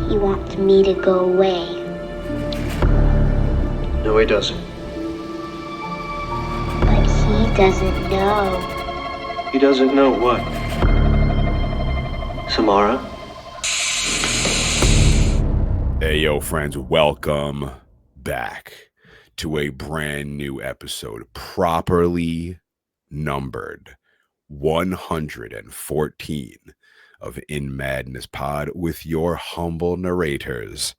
He wants me to go away. No, he doesn't. But he doesn't know. He doesn't know what? Samara? Hey, yo, friends, welcome back to a brand new episode, properly numbered 114 of In Madness Pod with your humble narrators.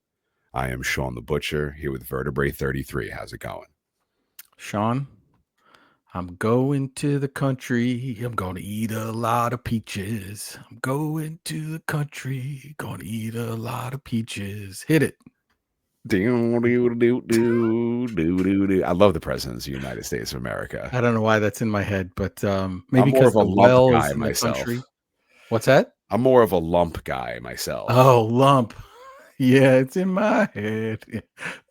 I am Shawn the Butcher here with Vertebrae33. How's it going? Shawn, I'm going to the country. I'm going to eat a lot of peaches. I'm going to the country. Going to eat a lot of peaches. Hit it. I love the presidents of the United States of America. I don't know why that's in my head, but maybe I'm more because of a the lump wells guy in the myself. country. What's that? I'm more of a lump guy myself. Oh, lump. Yeah, it's in my head.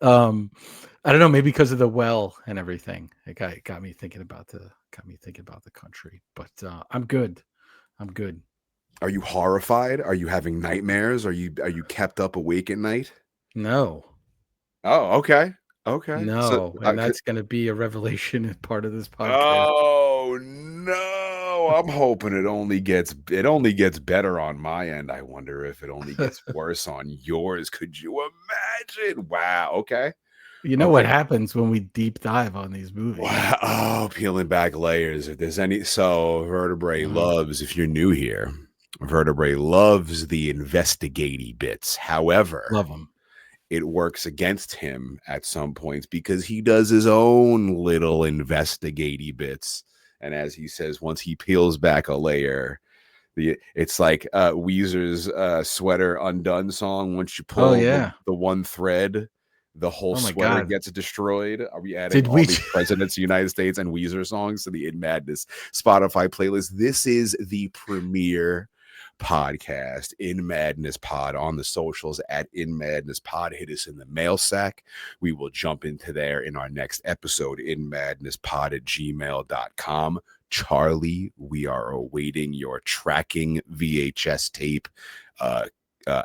I don't know, maybe because of the well and everything. It got me thinking about the country. But I'm good. Are you horrified? Are you having nightmares? Are you kept up awake at night? No. Oh, okay. No, So, and that's going to be a revelation as part of this podcast. Oh no! I'm hoping it only gets better on my end. I wonder if it only gets worse on yours. Could you imagine? Wow. Okay. You know what happens when we deep dive on these movies? Wow. Oh, peeling back layers. If there's any, so Vertebrae loves. If you're new here, Vertebrae loves the investigating bits. However, Love them. It works against him at some points because he does his own little investigating bits. And as he says, once he peels back a layer, it's like Weezer's Sweater Undone song. Once you pull the one thread, the whole sweater gets destroyed. Are we adding all these presidents of the United States and Weezer songs to the In Madness Spotify playlist? This is the premiere podcast, In Madness Pod, on the socials at In Madness Pod. Hit us in the mail sack. We will jump into there in our next episode, inmadnesspod@gmail.com. Charlie, we are awaiting your tracking VHS tape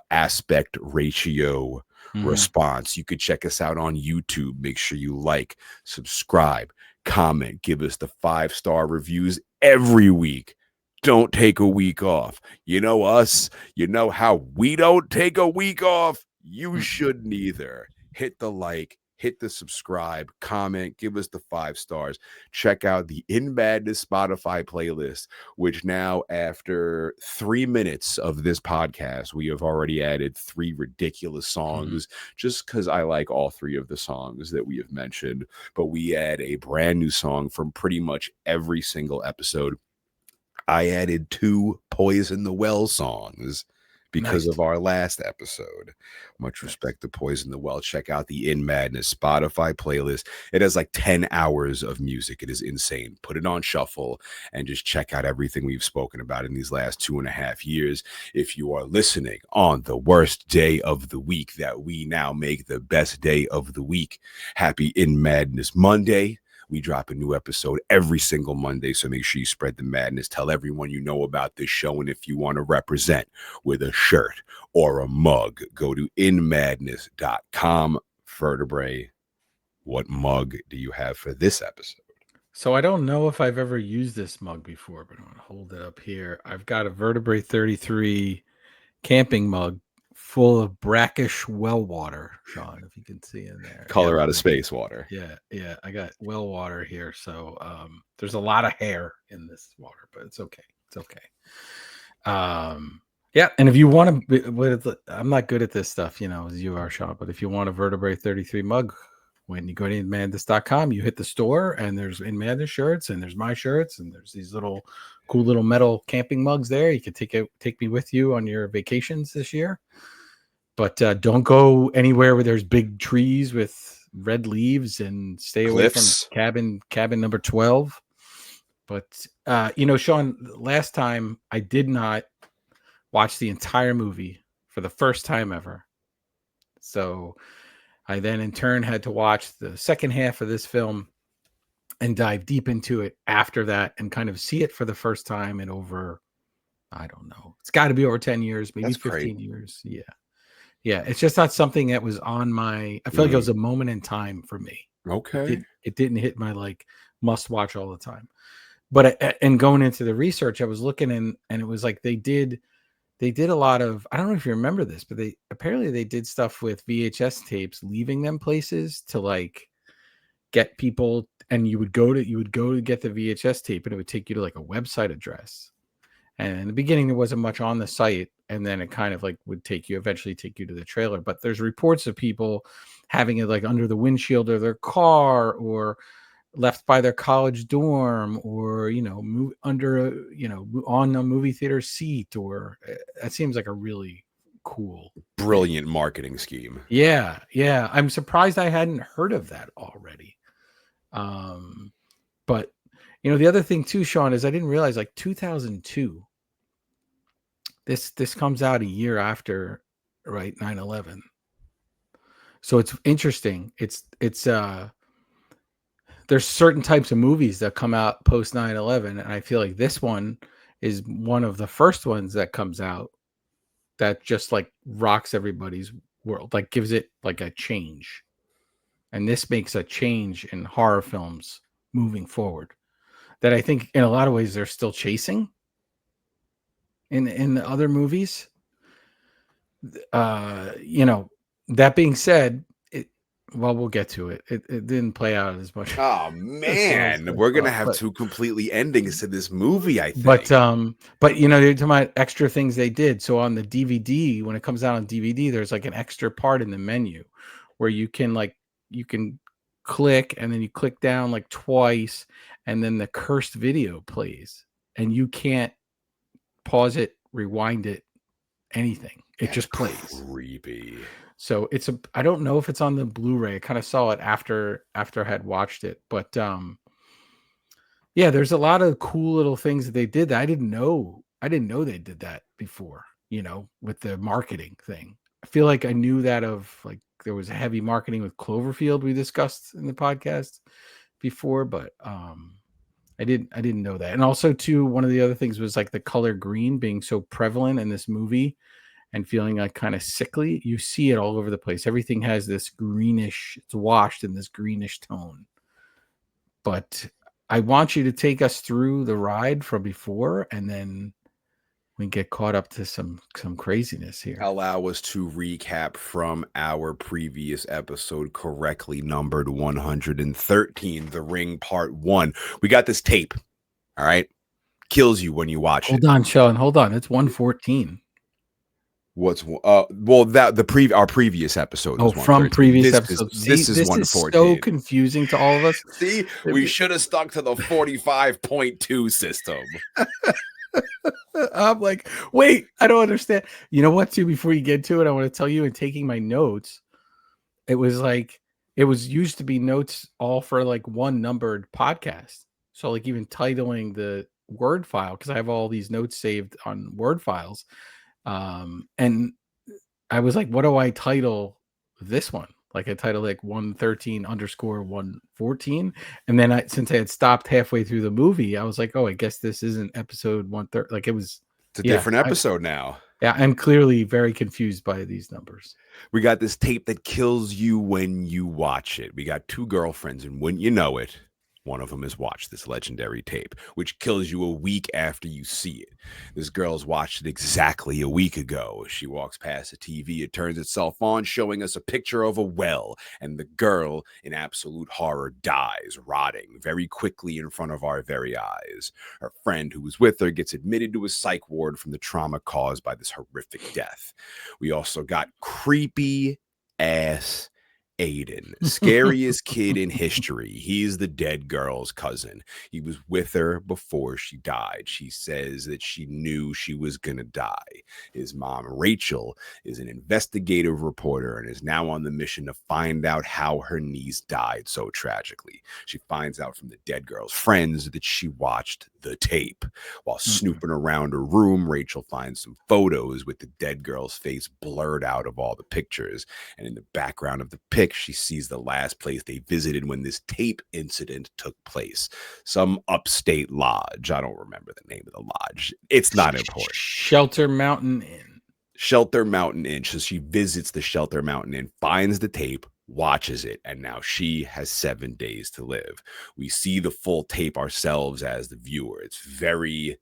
aspect ratio response. You could check us out on YouTube. Make sure you like, subscribe, comment, give us the 5-star reviews every week. Don't take a week off. You know us. You know how we don't take a week off. You shouldn't either. Hit the like, hit the subscribe, comment, give us the 5 stars. Check out the In Madness Spotify playlist, which now, after 3 minutes of this podcast, we have already added 3 ridiculous songs just because I like all 3 of the songs that we have mentioned. But we add a brand new song from pretty much every single episode. I added 2 Poison the Well songs because of our last episode. Much respect to Poison the Well. Check out the In Madness Spotify playlist. It has like 10 hours of music. It is insane. Put it on shuffle and just check out everything we've spoken about in these last 2.5 years. If you are listening on the worst day of the week that we now make the best day of the week, happy In Madness Monday. We drop a new episode every single Monday, so make sure you spread the madness. Tell everyone you know about this show, and if you want to represent with a shirt or a mug, go to inmadness.com. Vertebrae, what mug do you have for this episode? So I don't know if I've ever used this mug before, but I'm going to hold it up here. I've got a Vertebrae33 camping mug full of brackish well water, Shawn, if you can see in there. Color out of space water. Yeah. I got well water here. So there's a lot of hair in this water, but it's okay. Yeah, and if you want to, I'm not good at this stuff, as you are, Shawn, but if you want a Vertebrae33 mug, when you go to inmadness.com, you hit the store, and there's In Madness shirts, and there's my shirts, and there's these cool little metal camping mugs there. You can take me with you on your vacations this year. But don't go anywhere where there's big trees with red leaves, and stay away from cabin number 12. But, Shawn, last time I did not watch the entire movie for the first time ever. So I then in turn had to watch the second half of this film and dive deep into it after that and kind of see it for the first time in over, I don't know. It's got to be over 10 years, maybe 15 years. Yeah. Yeah, it's just not something that was on my. I feel like it was a moment in time for me. Okay. It didn't hit my like must watch all the time. But and going into the research, I was looking and it was like they did a lot of. I don't know if you remember this, but they did stuff with VHS tapes, leaving them places to like get people, and you would go to get the VHS tape, and it would take you to like a website address. And in the beginning, there wasn't much on the site, and then it kind of like would eventually take you to the trailer. But there's reports of people having it like under the windshield of their car, or left by their college dorm, or under on a movie theater seat, or that seems like a really cool, brilliant marketing scheme. Yeah. I'm surprised I hadn't heard of that already. But the other thing too, Shawn, is I didn't realize like 2002. This comes out a year after, right, 9/11. So it's interesting. There's certain types of movies that come out post 9/11, and I feel like this one is one of the first ones that comes out that just like rocks everybody's world, like gives it like a change. And this makes a change in horror films moving forward that I think in a lot of ways they're still chasing in the other movies. That being said, we'll get to it. It didn't play out as much. Oh man, we're gonna have two completely endings to this movie, I think. But they're talking about extra things they did. So on the DVD, when it comes out on DVD, there's like an extra part in the menu where you can click, and then you click down like twice, and then the cursed video plays, and you can't pause it, rewind it, anything. It just plays. Creepy. So I don't know if it's on the Blu-ray. I kind of saw it after I had watched it, but yeah, there's a lot of cool little things that they did that I didn't know they did that before, with the marketing thing. I feel like I knew that of like there was heavy marketing with Cloverfield we discussed in the podcast before, but I didn't know that. And also too, one of the other things was like the color green being so prevalent in this movie and feeling like kind of sickly. You see it all over the place. Everything has this greenish, it's washed in this greenish tone. But I want you to take us through the ride from before, and then we get caught up to some craziness here. Allow us to recap from our previous episode, correctly numbered 113, The Ring Part 1. We got this tape, all right? Kills you when you watch it. Hold on, Shawn. Hold on. It's 114. What's our previous episode was from previous episodes. This is 114. So confusing to all of us. See, we should have stuck to the 45.2 system. I'm like, wait, I don't understand. You know what, too, before you get to it, I want to tell you, in taking my notes, it was used to be notes all for like one numbered podcast. So like even titling the Word file, because I have all these notes saved on Word files. And I was like, what do I title this one? Like I titled like 113_114. And then since I had stopped halfway through the movie, I was like, oh, I guess this isn't episode 130. Like it's a different episode now. Yeah, I'm clearly very confused by these numbers. We got this tape that kills you when you watch it. We got two girlfriends, and when you know it, one of them has watched this legendary tape, which kills you a week after you see it. This girl's watched it exactly a week ago. She walks past the TV, it turns itself on, showing us a picture of a well, and the girl, in absolute horror, dies, rotting very quickly in front of our very eyes. Her friend who was with her gets admitted to a psych ward from the trauma caused by this horrific death. We also got creepy ass Aiden, scariest kid in history. He's the dead girl's cousin. He was with her before she died. She says that she knew she was going to die. His mom, Rachel, is an investigative reporter and is now on the mission to find out how her niece died so tragically. She finds out from the dead girl's friends that she watched the tape. While snooping around her room, Rachel finds some photos with the dead girl's face blurred out of all the pictures. And in the background of the pic, she sees the last place they visited when this tape incident took place. Some upstate lodge. I don't remember the name of the lodge. It's not important. Shelter Mountain Inn. Shelter Mountain Inn. So she visits the Shelter Mountain Inn, finds the tape, watches it, and now she has 7 days to live. We see the full tape ourselves as the viewer. It's very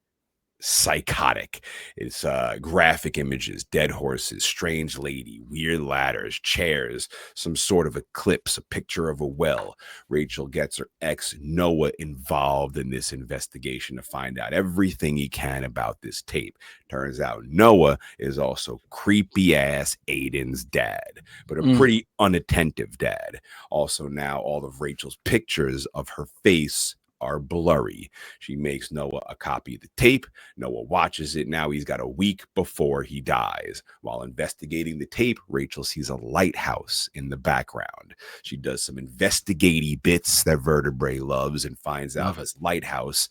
psychotic. It's graphic images, dead horses, strange lady, weird ladders, chairs, some sort of eclipse, a picture of a well. Rachel gets her ex Noah involved in this investigation to find out everything he can about this tape. Turns out Noah is also creepy ass Aiden's dad, but a pretty unattentive dad. Also, now all of Rachel's pictures of her face are blurry. She makes Noah a copy of the tape. Noah watches it. Now he's got a week before he dies. While investigating the tape, Rachel sees a lighthouse in the background. She does some investigating bits that Vertebrae loves and finds out this lighthouse,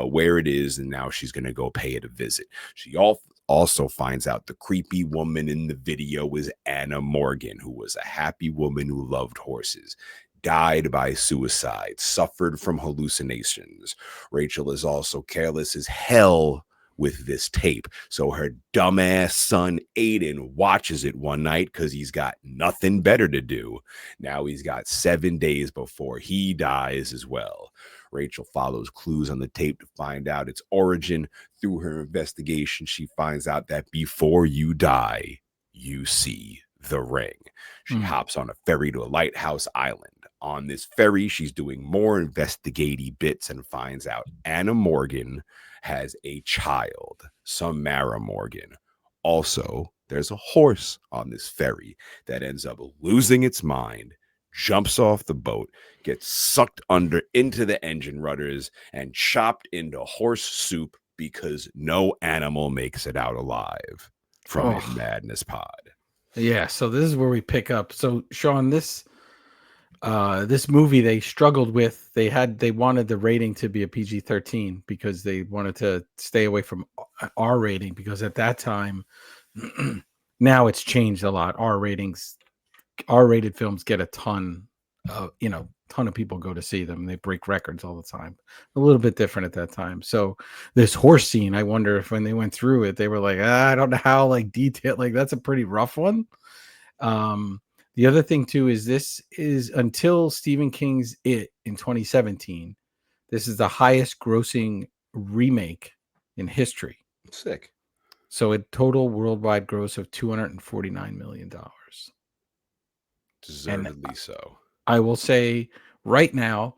where it is, and now she's going to go pay it a visit. She also finds out the creepy woman in the video is Anna Morgan, who was a happy woman who loved horses. Died by suicide, suffered from hallucinations. Rachel is also careless as hell with this tape. So her dumbass son Aiden watches it one night because he's got nothing better to do. Now he's got 7 days before he dies as well. Rachel follows clues on the tape to find out its origin. Through her investigation, she finds out that before you die, you see the ring. She hops on a ferry to a lighthouse island. On this ferry, she's doing more investigative bits and finds out Anna Morgan has a child, Samara Morgan. Also, there's a horse on this ferry that ends up losing its mind, jumps off the boat, gets sucked under into the engine rudders, and chopped into horse soup because no animal makes it out alive from a Madness Pod. Yeah, so this is where we pick up. So, Shawn, this movie they struggled with. They wanted the rating to be a PG-13 because they wanted to stay away from R rating, because at that time, now it's changed a lot. R-rated films get a ton of people go to see them. They break records all the time. A little bit different at that time. So this horse scene, I wonder if when they went through it, they were like, I don't know how detailed. That's a pretty rough one. The other thing too is this is, until Stephen King's It in 2017, this is the highest grossing remake in history. Sick. So a total worldwide gross of $249 million. Deservedly so. I will say right now,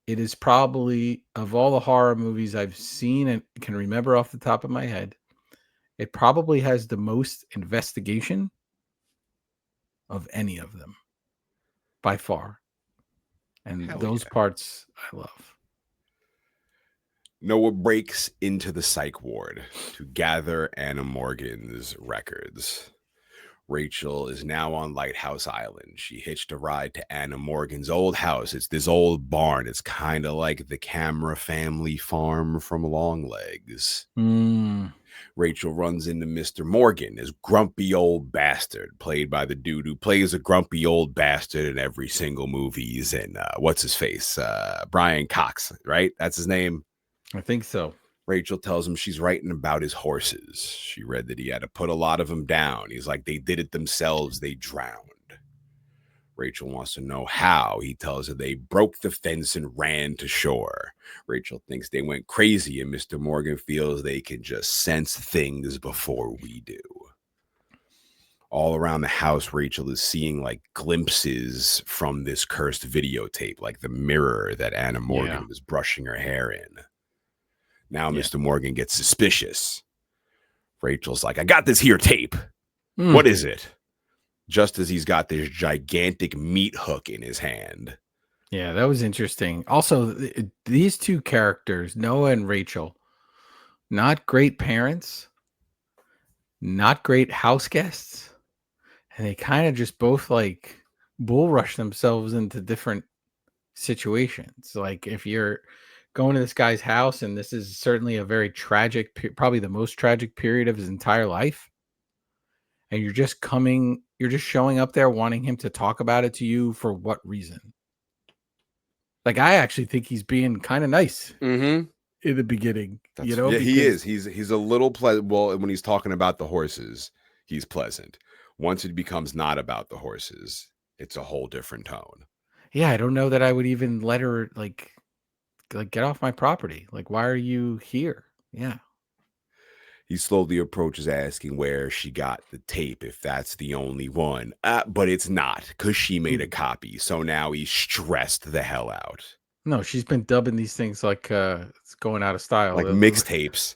it is probably, of all the horror movies I've seen and can remember off the top of my head, it probably has the most investigation of any of them by far. And those parts I love. Noah breaks into the psych ward to gather Anna Morgan's records. Rachel is now on Lighthouse Island. She hitched a ride to Anna Morgan's old house. It's this old barn. It's kind of like the Camera family farm from Longlegs. Rachel runs into Mr. Morgan, this grumpy old bastard, played by the dude who plays a grumpy old bastard in every single movie he's in. What's his face? Brian Cox, right? That's his name? I think so. Rachel tells him she's writing about his horses. She read that he had to put a lot of them down. He's like, they did it themselves. They drowned. Rachel wants to know how. He tells her they broke the fence and ran to shore. Rachel thinks they went crazy, and Mr. Morgan feels they can just sense things before we do. All around the house, Rachel is seeing glimpses from this cursed videotape, like the mirror that Anna Morgan was brushing her hair in. Now Mr. Morgan gets suspicious. Rachel's like, I got this here tape. What is it? Just as he's got this gigantic meat hook in his hand. Yeah, that was interesting. Also, these two characters, Noah and Rachel, not great parents, not great house guests. And they kind of just both bull rush themselves into different situations. Like if you're going to this guy's house, and this is certainly a very tragic, probably the most tragic period of his entire life, and you're just showing up there wanting him to talk about it to you for what reason? I actually think he's being kind of nice in the beginning. He is. He's a little well, when he's talking about the horses, he's pleasant. Once it becomes not about the horses, it's a whole different tone. Yeah, I don't know that I would even let her like get off my property. Like, why are you here? Yeah. He slowly approaches, asking where she got the tape, if that's the only one. But it's not, because she made a copy. So now he's stressed the hell out. No, she's been dubbing these things like it's going out of style. Like mixtapes.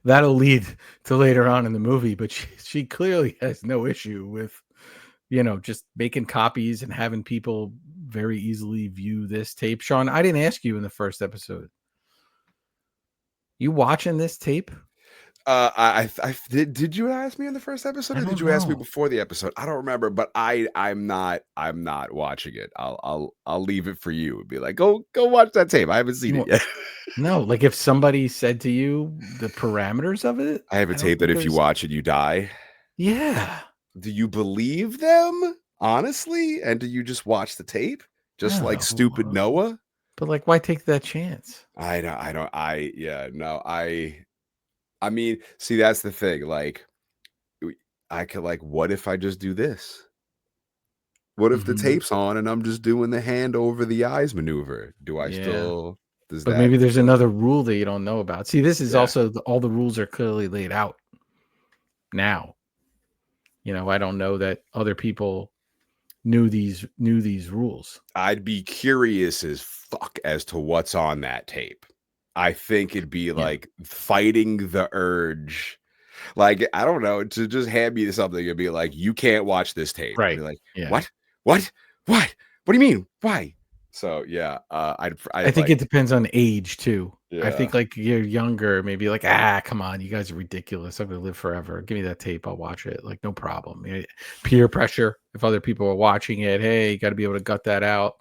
That'll lead to later on in the movie, but she clearly has no issue with, just making copies and having people very easily view this tape. Shawn, I didn't ask you in the first episode. You watching this tape? I did you ask me in the first episode, or did you ask me before the episode? I don't remember, but I'm not watching it. I'll leave it for you and be like, go watch that tape. I haven't seen it yet. No, like if somebody said to you the parameters of it, I have a tape that if you watch it, you die. Yeah. Do you believe them honestly, and do you just watch the tape, just like stupid Noah? But like, why take that chance? I mean, see, that's the thing. Like, I could what if I just do this? What if the tape's on and I'm just doing the hand over the eyes maneuver? Do I still? But maybe there's another rule that you don't know about. See, this is also all the rules are clearly laid out now. I don't know that other people knew these rules. I'd be curious as fuck as to what's on that tape. I think it'd be like fighting the urge. Like, I don't know, to just hand me something and be like, you can't watch this tape. Right. I'd be like, what? What do you mean? Why? So yeah, I think it depends on age too. Yeah. I think like you're younger, maybe like, come on, you guys are ridiculous. I'm gonna live forever. Give me that tape, I'll watch it. Like, no problem. Peer pressure. If other people are watching it, hey, you got to be able to gut that out.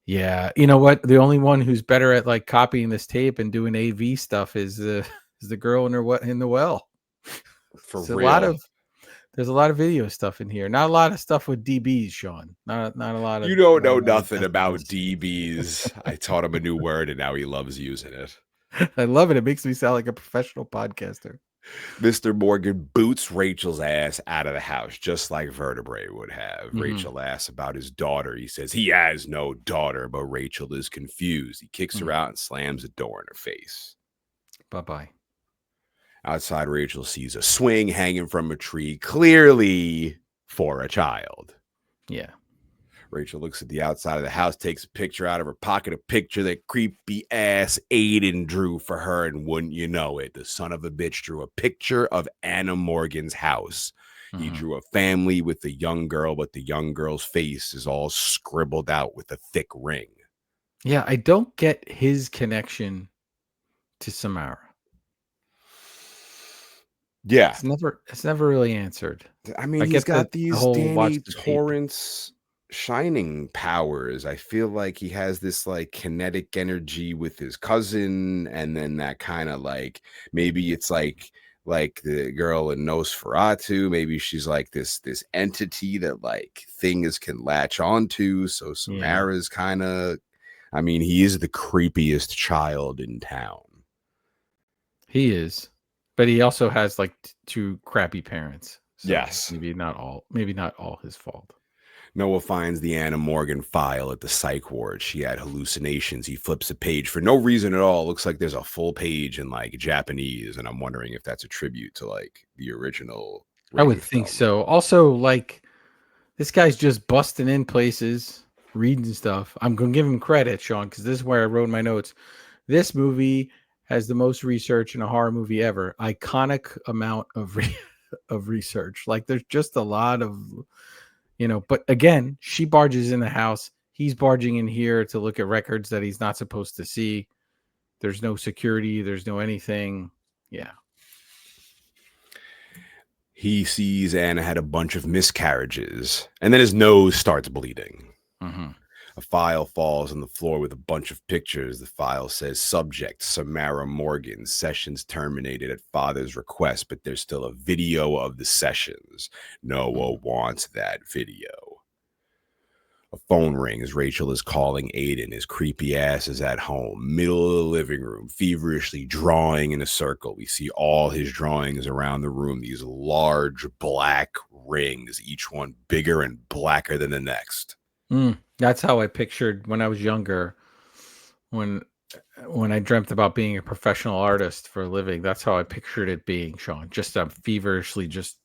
Yeah, you know what? The only one who's better at like copying this tape and doing AV stuff is the girl in the well. For real. There's a lot of video stuff in here. Not a lot of stuff with DBs, Shawn. Not a lot of. You don't know nothing about DBs. I taught him a new word, and now he loves using it. I love it. It makes me sound like a professional podcaster. Mr. Morgan boots Rachel's ass out of the house, just like Vertebrae would have. Rachel asks about his daughter. He says he has no daughter, but Rachel is confused. He kicks her out and slams a door in her face. Bye-bye. Outside, Rachel sees a swing hanging from a tree, clearly for a child. Yeah. Rachel looks at the outside of the house, takes a picture out of her pocket, a picture that creepy ass Aiden drew for her, and wouldn't you know it, the son of a bitch drew a picture of Anna Morgan's house. He drew a family with a young girl, but the young girl's face is all scribbled out with a thick ring. Yeah, I don't get his connection to Samara. Yeah. It's never really answered. I mean, he's got these Danny Torrance shining powers. I feel like he has this like kinetic energy with his cousin, and then that kind of like, maybe it's like the girl in Nosferatu, maybe she's like this entity that like things can latch onto. So Samara's kind of, I mean, he is the creepiest child in town. He is, but he also has like two crappy parents. So yes, maybe not all his fault. Noah finds the Anna Morgan file at the psych ward. She had hallucinations. He flips a page for no reason at all. Looks like there's a full page in like Japanese, and I'm wondering if that's a tribute to like the original. I would think so. Also, like, this guy's just busting in places, reading stuff. I'm gonna give him credit, Shawn, because this is where I wrote my notes. This movie has the most research in a horror movie ever. Iconic amount of research. Like, there's just a lot of. But again, she barges in the house. He's barging in here to look at records that he's not supposed to see. There's no security. There's no anything. Yeah. He sees Anna had a bunch of miscarriages, and then his nose starts bleeding. A file falls on the floor with a bunch of pictures. The file says, subject, Samara Morgan, sessions terminated at father's request, but there's still a video of the sessions. Noah wants that video. A phone rings. Rachel is calling Aiden. His creepy ass is at home, middle of the living room, feverishly drawing in a circle. We see all his drawings around the room, these large black rings, each one bigger and blacker than the next. That's how I pictured when I was younger, when I dreamt about being a professional artist for a living. That's how I pictured it being, Shawn. Just feverishly just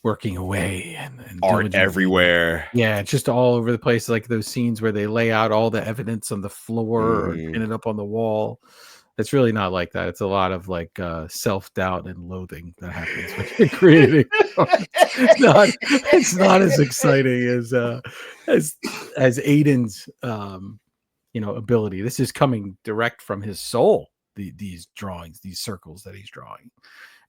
working away and art everywhere. Yeah, just all over the place, like those scenes where they lay out all the evidence on the floor or pin it up on the wall. It's really not like that. It's a lot of like self-doubt and loathing that happens when you're creating. It's not as exciting as Aiden's ability. This is coming direct from his soul. These drawings, these circles that he's drawing,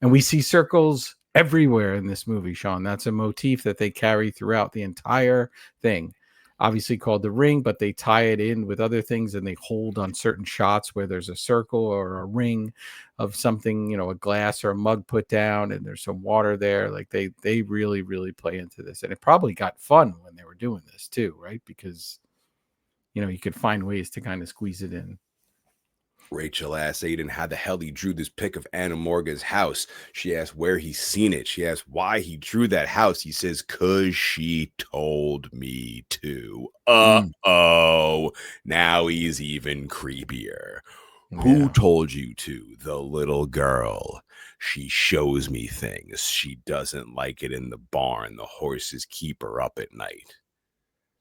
and we see circles everywhere in this movie, Shawn. That's a motif that they carry throughout the entire thing. Obviously called the ring, but they tie it in with other things and they hold on certain shots where there's a circle or a ring of something, a glass or a mug put down and there's some water there. Like they really, really play into this. And it probably got fun when they were doing this too, right? Because, you could find ways to kind of squeeze it in. Rachel asked Aiden how the hell he drew this pic of Anna Morgan's house. She asked where he's seen it. She asked why he drew that house. He says, 'cause she told me to. Uh-oh. Now he's even creepier. Yeah. Who told you to? The little girl. She shows me things. She doesn't like it in the barn. The horses keep her up at night.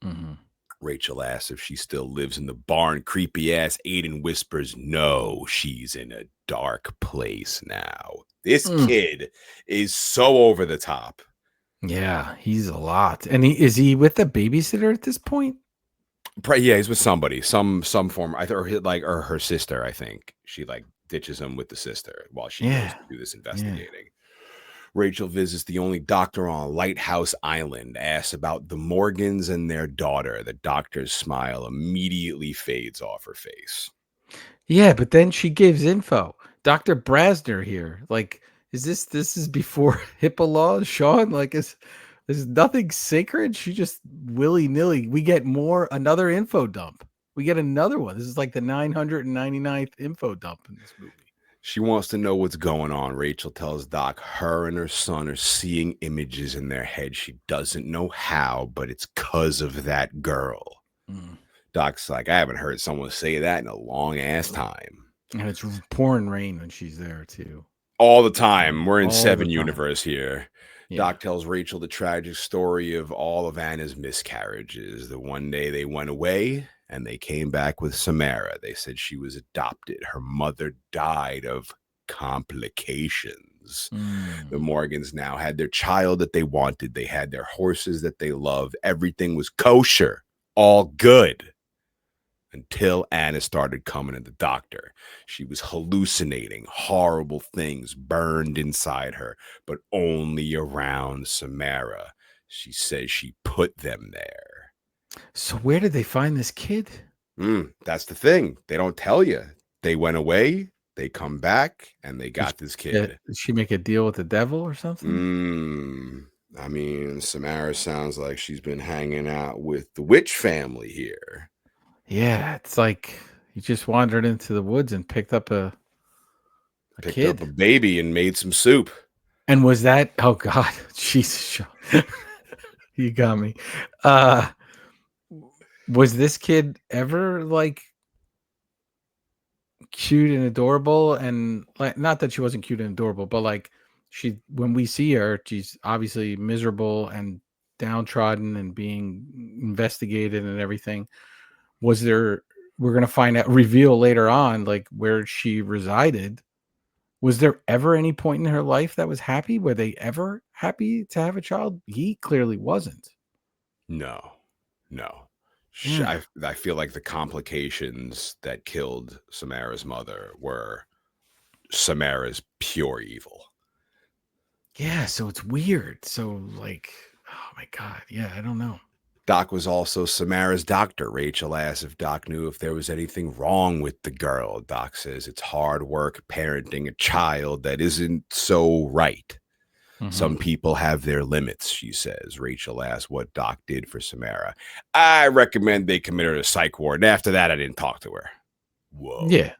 Mm-hmm. Rachel asks if she still lives in the barn. Creepy ass Aiden whispers, no, she's in a dark place now. This kid is so over the top. Yeah, he's a lot. And is he with the babysitter at this point? Yeah, he's with somebody, some form. Or her sister. I think she ditches him with the sister while she goes to do this investigating. Yeah. Rachel visits the only doctor on Lighthouse Island, asks about the Morgans and their daughter. The doctor's smile immediately fades off her face. Yeah, but then she gives info. Dr. Brasner here. Like, this is before HIPAA laws, Shawn? Like, is nothing sacred? She just willy-nilly. We get another info dump. We get another one. This is like the 999th info dump in this movie. She wants to know what's going on. Rachel tells Doc her and her son are seeing images in their head. She doesn't know how, but it's 'cause of that girl. Doc's like, I haven't heard someone say that in a long ass time. And it's pouring rain when she's there too. All the time. We're in Seven universe here. Yeah. Doc tells Rachel the tragic story of all of Anna's miscarriages. The one day they went away and they came back with Samara. They said she was adopted. Her mother died of complications. The Morgans now had their child that they wanted. They had their horses that they loved. Everything was kosher. All good. Until Anna started coming to the doctor. She was hallucinating. Horrible things burned inside her, but only around Samara. She says she put them there. So where did they find this kid? That's the thing. They don't tell you. They went away, they come back, and they got this kid. Did she make a deal with the devil or something? I mean, Samara sounds like she's been hanging out with the witch family here. Yeah, it's like he just wandered into the woods and picked up a kid. Up a baby and made some soup. And was that, oh God, Jesus, you got me. Was this kid ever like cute and adorable? And like, not that she wasn't cute and adorable, but like when we see her, she's obviously miserable and downtrodden and being investigated and everything. We're going to find out, reveal later on, like where she resided. Was there ever any point in her life that was happy? Were they ever happy to have a child? He clearly wasn't. No. I feel like the complications that killed Samara's mother were Samara's pure evil. Yeah, so it's weird. So like, oh my God. Yeah, I don't know. Doc was also Samara's doctor. Rachel asked if Doc knew if there was anything wrong with the girl. Doc says it's hard work parenting a child that isn't so right. Some people have their limits, she says. Rachel asks what Doc did for Samara. I recommend they commit her to psych ward. And after that, I didn't talk to her. Whoa. Yeah.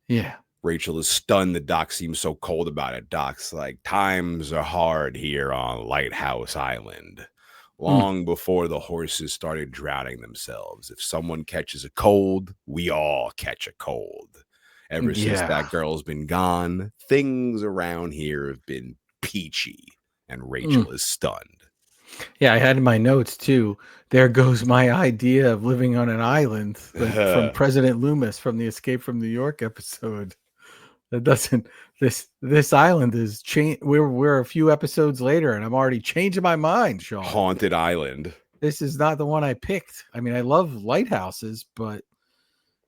Yeah. Rachel is stunned that Doc seems so cold about it. Doc's like, times are hard here on Lighthouse Island. Long before the horses started drowning themselves. If someone catches a cold, we all catch a cold. Ever since that girl's been gone, things around here have been peachy. And Rachel is stunned. Yeah, I had in my notes too. There goes my idea of living on an island from President Loomis from the Escape from New York episode. That doesn't. This island is change. We're a few episodes later, and I'm already changing my mind, Shawn. Haunted Island. This is not the one I picked. I mean, I love lighthouses, but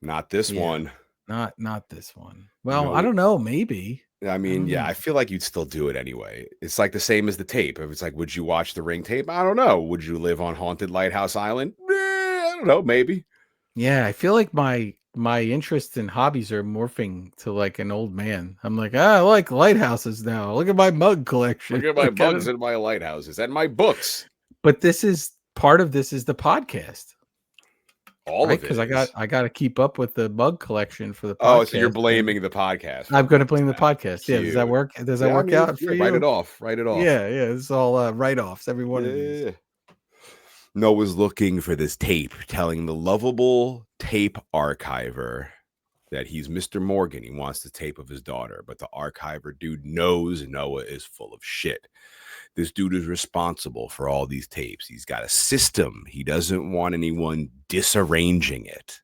not this one. Not this one. Well, I don't know. Maybe. I mean, I feel like you'd still do it anyway. It's like the same as the tape. If it's like, would you watch the Ring tape? I don't know. Would you live on Haunted Lighthouse Island? I don't know. Maybe. Yeah, I feel like my interests and hobbies are morphing to like an old man. I'm like, I like lighthouses now. Look at my mug collection. Look at my bugs and my lighthouses and my books. But this is part of this is the podcast. All of it, because I got to keep up with the bug collection for the podcast. Oh, so you're blaming the podcast? I'm going to blame the podcast. Yeah, does that work? Does that work out for you? Write it off. Yeah, it's all write-offs. Every one of these. Noah's looking for this tape, telling the lovable tape archiver that he's Mr. Morgan. He wants the tape of his daughter, but the archiver dude knows Noah is full of shit. This dude is responsible for all these tapes. He's got a system. He doesn't want anyone disarranging it.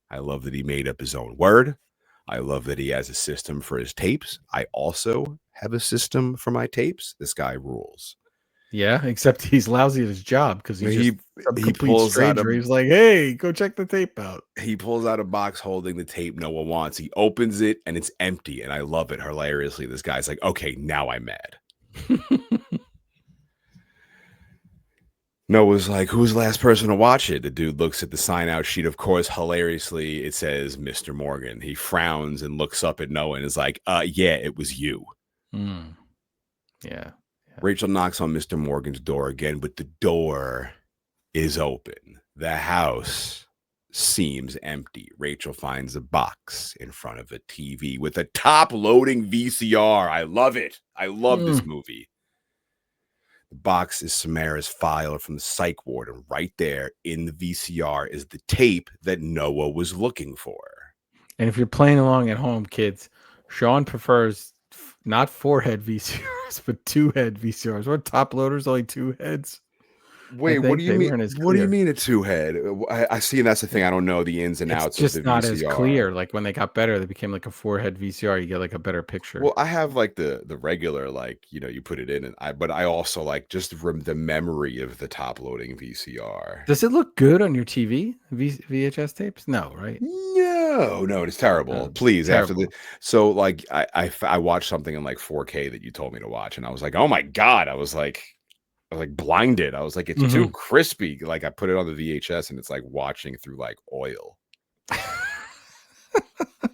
I love that he made up his own word. I love that he has a system for his tapes. I also have a system for my tapes. This guy rules. Yeah, except he's lousy at his job because he's a complete stranger. He's like, hey, go check the tape out. He pulls out a box holding the tape Noah wants. He opens it and it's empty. And I love it hilariously. This guy's like, okay, now I'm mad. Noah's like, who's the last person to watch it? The dude looks at the sign out sheet. Of course, hilariously, it says Mr. Morgan. He frowns and looks up at Noah and is like, yeah, it was you. Yeah. Rachel knocks on Mr. Morgan's door again, but the door is open. The house seems empty. Rachel finds a box in front of a TV with a top-loading VCR. I love it. I love this movie. The box is Samara's file from the psych ward, and right there in the VCR is the tape that Noah was looking for. And if you're playing along at home, kids, Shawn prefers not 4-head VCRs, but 2-head VCRs. What top loaders? Only 2 heads. Wait, what do you mean? What do you mean a 2-head? I see, and that's the thing. I don't know the ins and outs of the VCR. It's just not as clear. Like when they got better, they became like a 4-head VCR. You get like a better picture. Well, I have like the regular, like, you know, you put it in, and but I also like just the memory of the top loading VCR. Does it look good on your TV? VHS tapes? No, right? No, it's terrible. Please, terrible. So like I watched something in like 4K that you told me to watch, and I was like, oh my god, I was like blinded. I was like, it's too crispy. Like I put it on the VHS and it's like watching through like oil.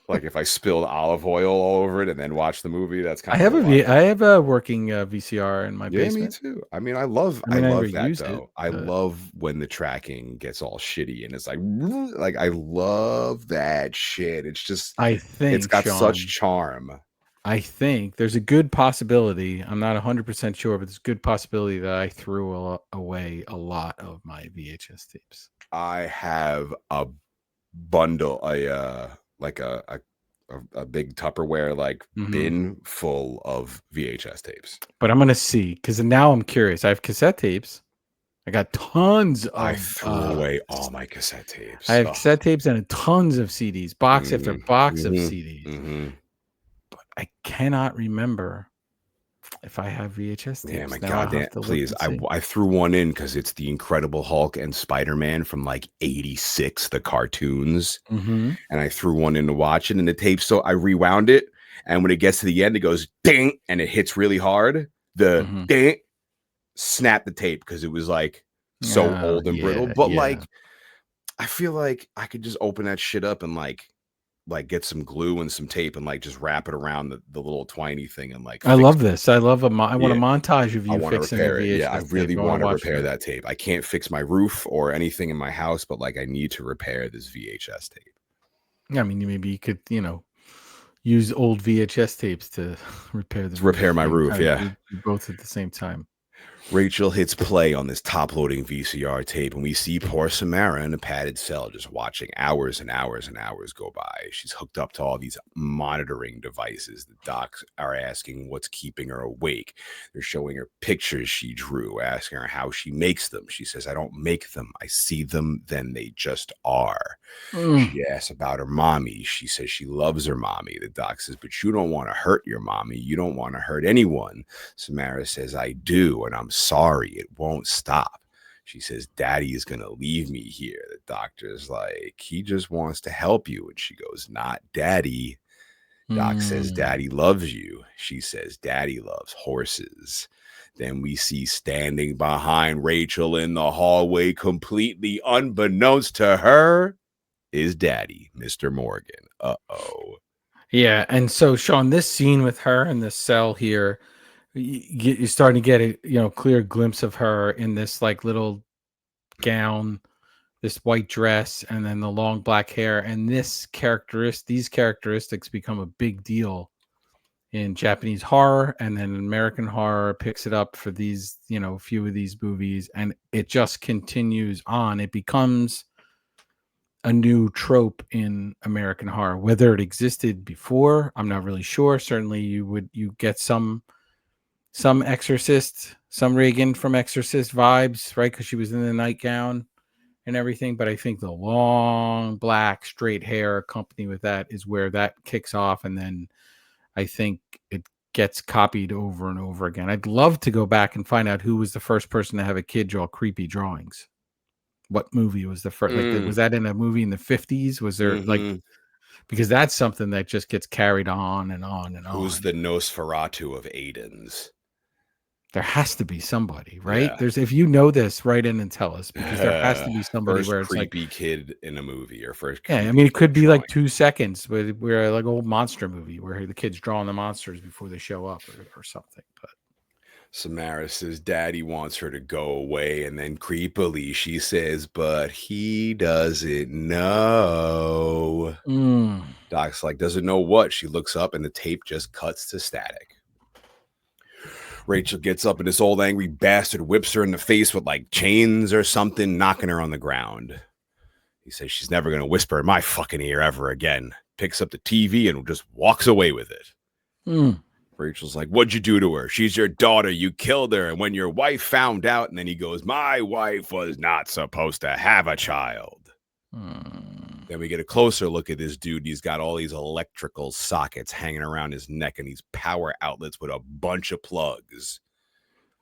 Like if I spilled olive oil all over it and then watch the movie, that's kind of I have a working VCR in my basement. Me too. I mean, I love that though. I love when the tracking gets all shitty and it's like I love that shit. It's just it's got such charm. I think there's a good possibility. I'm not 100% sure, but there's a good possibility that I threw away a lot of my VHS tapes. I have a bundle, a big Tupperware bin full of VHS tapes. But I'm gonna see because now I'm curious. I have cassette tapes. I got tons of. I threw away all my cassette tapes. I have cassette tapes and tons of CDs, box after box of CDs. I cannot remember if I have VHS tapes. Yeah, my goddamn! Please, I threw one in because it's the Incredible Hulk and Spider-Man from like '86, the cartoons, and I threw one in to watch it, and the tape. So I rewound it, and when it gets to the end, it goes ding, and it hits really hard. The ding, snap the tape because it was like so old and brittle. But like, I feel like I could just open that shit up and like like get some glue and some tape and like just wrap it around the little twiny thing and like I fix love it. this. I love I want a Yeah. montage of I you want to fixing a repair it. Yeah, I VHS really tape. I want to watch repair that tape. I can't fix my roof or anything in my house, but like I need to repair this VHS tape. I mean, maybe you could, use old VHS tapes to repair the To repair roof. my You roof, kind of yeah. do both at the same time. Rachel hits play on this top-loading VCR tape, and we see poor Samara in a padded cell just watching hours and hours and hours go by. She's hooked up to all these monitoring devices. The docs are asking what's keeping her awake. They're showing her pictures she drew, asking her how she makes them. She says, I don't make them. I see them, then they just are. She asks about her mommy. She says she loves her mommy. The doc says, but you don't want to hurt your mommy. You don't want to hurt anyone. Samara says, I do, and I'm sorry. It won't stop. She says, Daddy is going to leave me here. The doctor's like, he just wants to help you. And she goes, not Daddy. Doc says, Daddy loves you. She says, Daddy loves horses. Then we see standing behind Rachel in the hallway, completely unbeknownst to her, is Daddy, Mr. Morgan. Uh-oh. Yeah, and so Shawn, this scene with her in the cell here, you're starting to get a clear glimpse of her in this like little gown, this white dress, and then the long black hair. And these characteristics become a big deal in Japanese horror, and then American horror picks it up for these, few of these movies, and it just continues on. It becomes a new trope in American horror. Whether it existed before, I'm not really sure. Certainly you get some Exorcist, some Reagan from Exorcist vibes, right? Because she was in the nightgown and everything. But I think the long black straight hair accompanied with that is where that kicks off, and then I think it gets copied over and over again. I'd love to go back and find out who was the first person to have a kid draw creepy drawings. What movie was the first? Was that in a movie in the 50s? Was there because that's something that just gets carried on and on and on. Who's the Nosferatu of Aiden's? There has to be somebody, right? Yeah. If you know this, write in and tell us, because there has to be somebody first where it's creepy like kid in a movie, or first. Yeah, I mean, it could be like 2 seconds, where like old monster movie where the kid's drawing the monsters before they show up or something. But Samara says Daddy wants her to go away, and then creepily she says, but he doesn't know. Doc's like, doesn't know what? She looks up and the tape just cuts to static. Rachel gets up and this old angry bastard whips her in the face with like chains or something, knocking her on the ground. He says she's never going to whisper in my fucking ear ever again. Picks up the TV and just walks away with it. Rachel's like, what'd you do to her? She's your daughter. You killed her. And when your wife found out, and then he goes, my wife was not supposed to have a child. Then we get a closer look at this dude. He's got all these electrical sockets hanging around his neck and these power outlets with a bunch of plugs.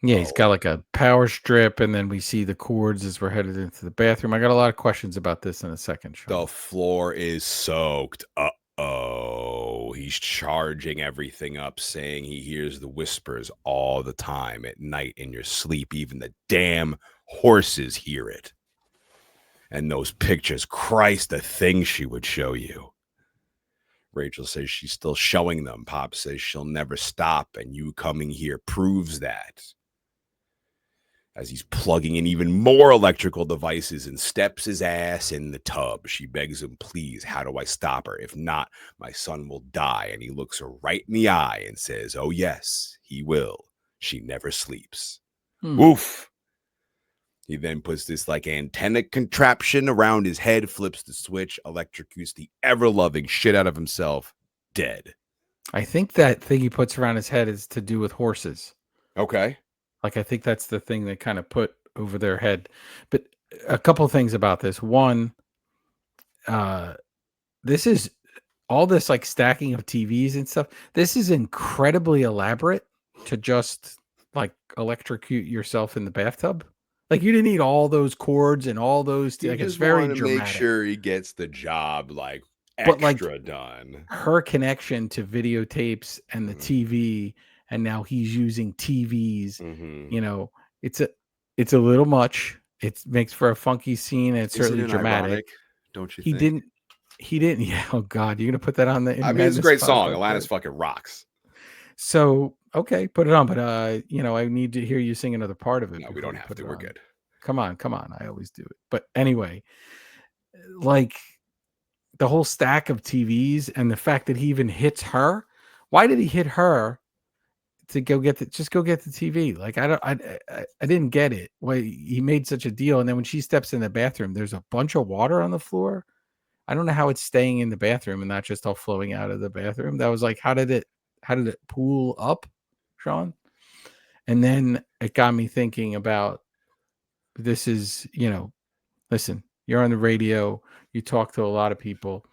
Yeah, he's got like a power strip, and then we see the cords as we're headed into the bathroom. I got a lot of questions about this in a second. The floor is soaked. Uh-oh. He's charging everything up, saying he hears the whispers all the time at night in your sleep. Even the damn horses hear it. And those pictures, Christ, the things she would show you. Rachel says she's still showing them. Pop says she'll never stop, and you coming here proves that. As he's plugging in even more electrical devices and steps his ass in the tub, she begs him, please, how do I stop her? If not, my son will die. And he looks her right in the eye and says, oh, yes, he will. She never sleeps. Woof. He then puts this like antenna contraption around his head, flips the switch, electrocutes the ever-loving shit out of himself, dead. I think that thing he puts around his head is to do with horses. Okay. Like, I think that's the thing they kind of put over their head. But a couple of things about this. One, this is all this like stacking of TVs and stuff. This is incredibly elaborate to just like electrocute yourself in the bathtub. Like, you didn't need all those cords and all those. Like, it's very dramatic. Make sure he gets the job like extra done. Her connection to videotapes and the TV, and now he's using TVs. You know, it's a little much. It makes for a funky scene, and it's certainly dramatic. Ironic, don't you? He think? he didn't. Yeah. Oh God, you're gonna put that on the. I mean, it's a great song. Atlantis fucking rocks. So okay, put it on. But I need to hear you sing another part of it. No, we don't have to. We're good. Come on. I always do it. But anyway, like the whole stack of TVs and the fact that he even hits her. Why did he hit her? To go get the TV. Like I didn't get it. Why he made such a deal, and then when she steps in the bathroom, there's a bunch of water on the floor. I don't know how it's staying in the bathroom and not just all flowing out of the bathroom. That was like, how did it pool up, Shawn? And then it got me thinking about this is, listen, you're on the radio, you talk to a lot of people.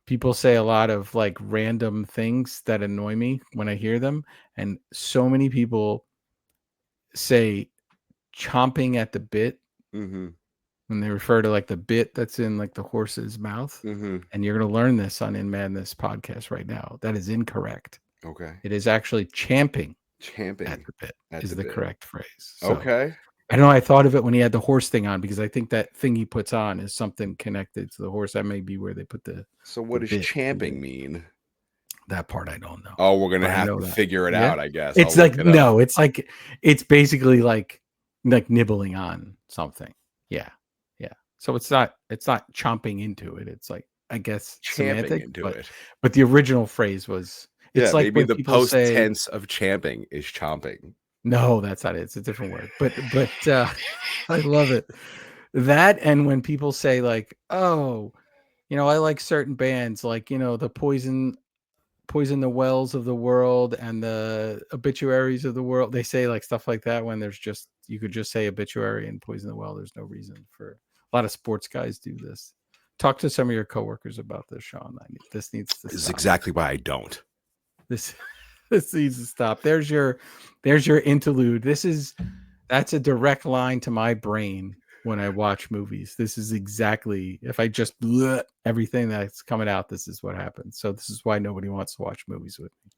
People say a lot of like random things that annoy me when I hear them. And so many people say chomping at the bit when they refer to like the bit that's in like the horse's mouth. And you're going to learn this on In Madness podcast right now. That is incorrect. Okay. It is actually champing. Champing at the bit is the correct phrase. So, okay. I know I thought of it when he had the horse thing on because I think that thing he puts on is something connected to the horse. That may be where they put the. So what does champing mean? That part I don't know. Oh, we're gonna have to figure it out, I guess. It's like it's basically like nibbling on something. Yeah. So it's not chomping into it. It's like I guess semantic, but the original phrase was. It's like maybe the post tense of champing is chomping. No, that's not it. It's a different word. But I love it. That and when people say like, oh, I like certain bands like, the Poison the Wells of the world and the Obituaries of the world. They say like stuff like that when there's just you could just say obituary and Poison the Well. There's no reason for a lot of sports guys do this. Talk to some of your coworkers about this, Shawn. This needs to. This is exactly why I don't. This needs to stop. There's your interlude. That's a direct line to my brain when I watch movies. This is exactly if I just everything that's coming out, this is what happens. So this is why nobody wants to watch movies with me.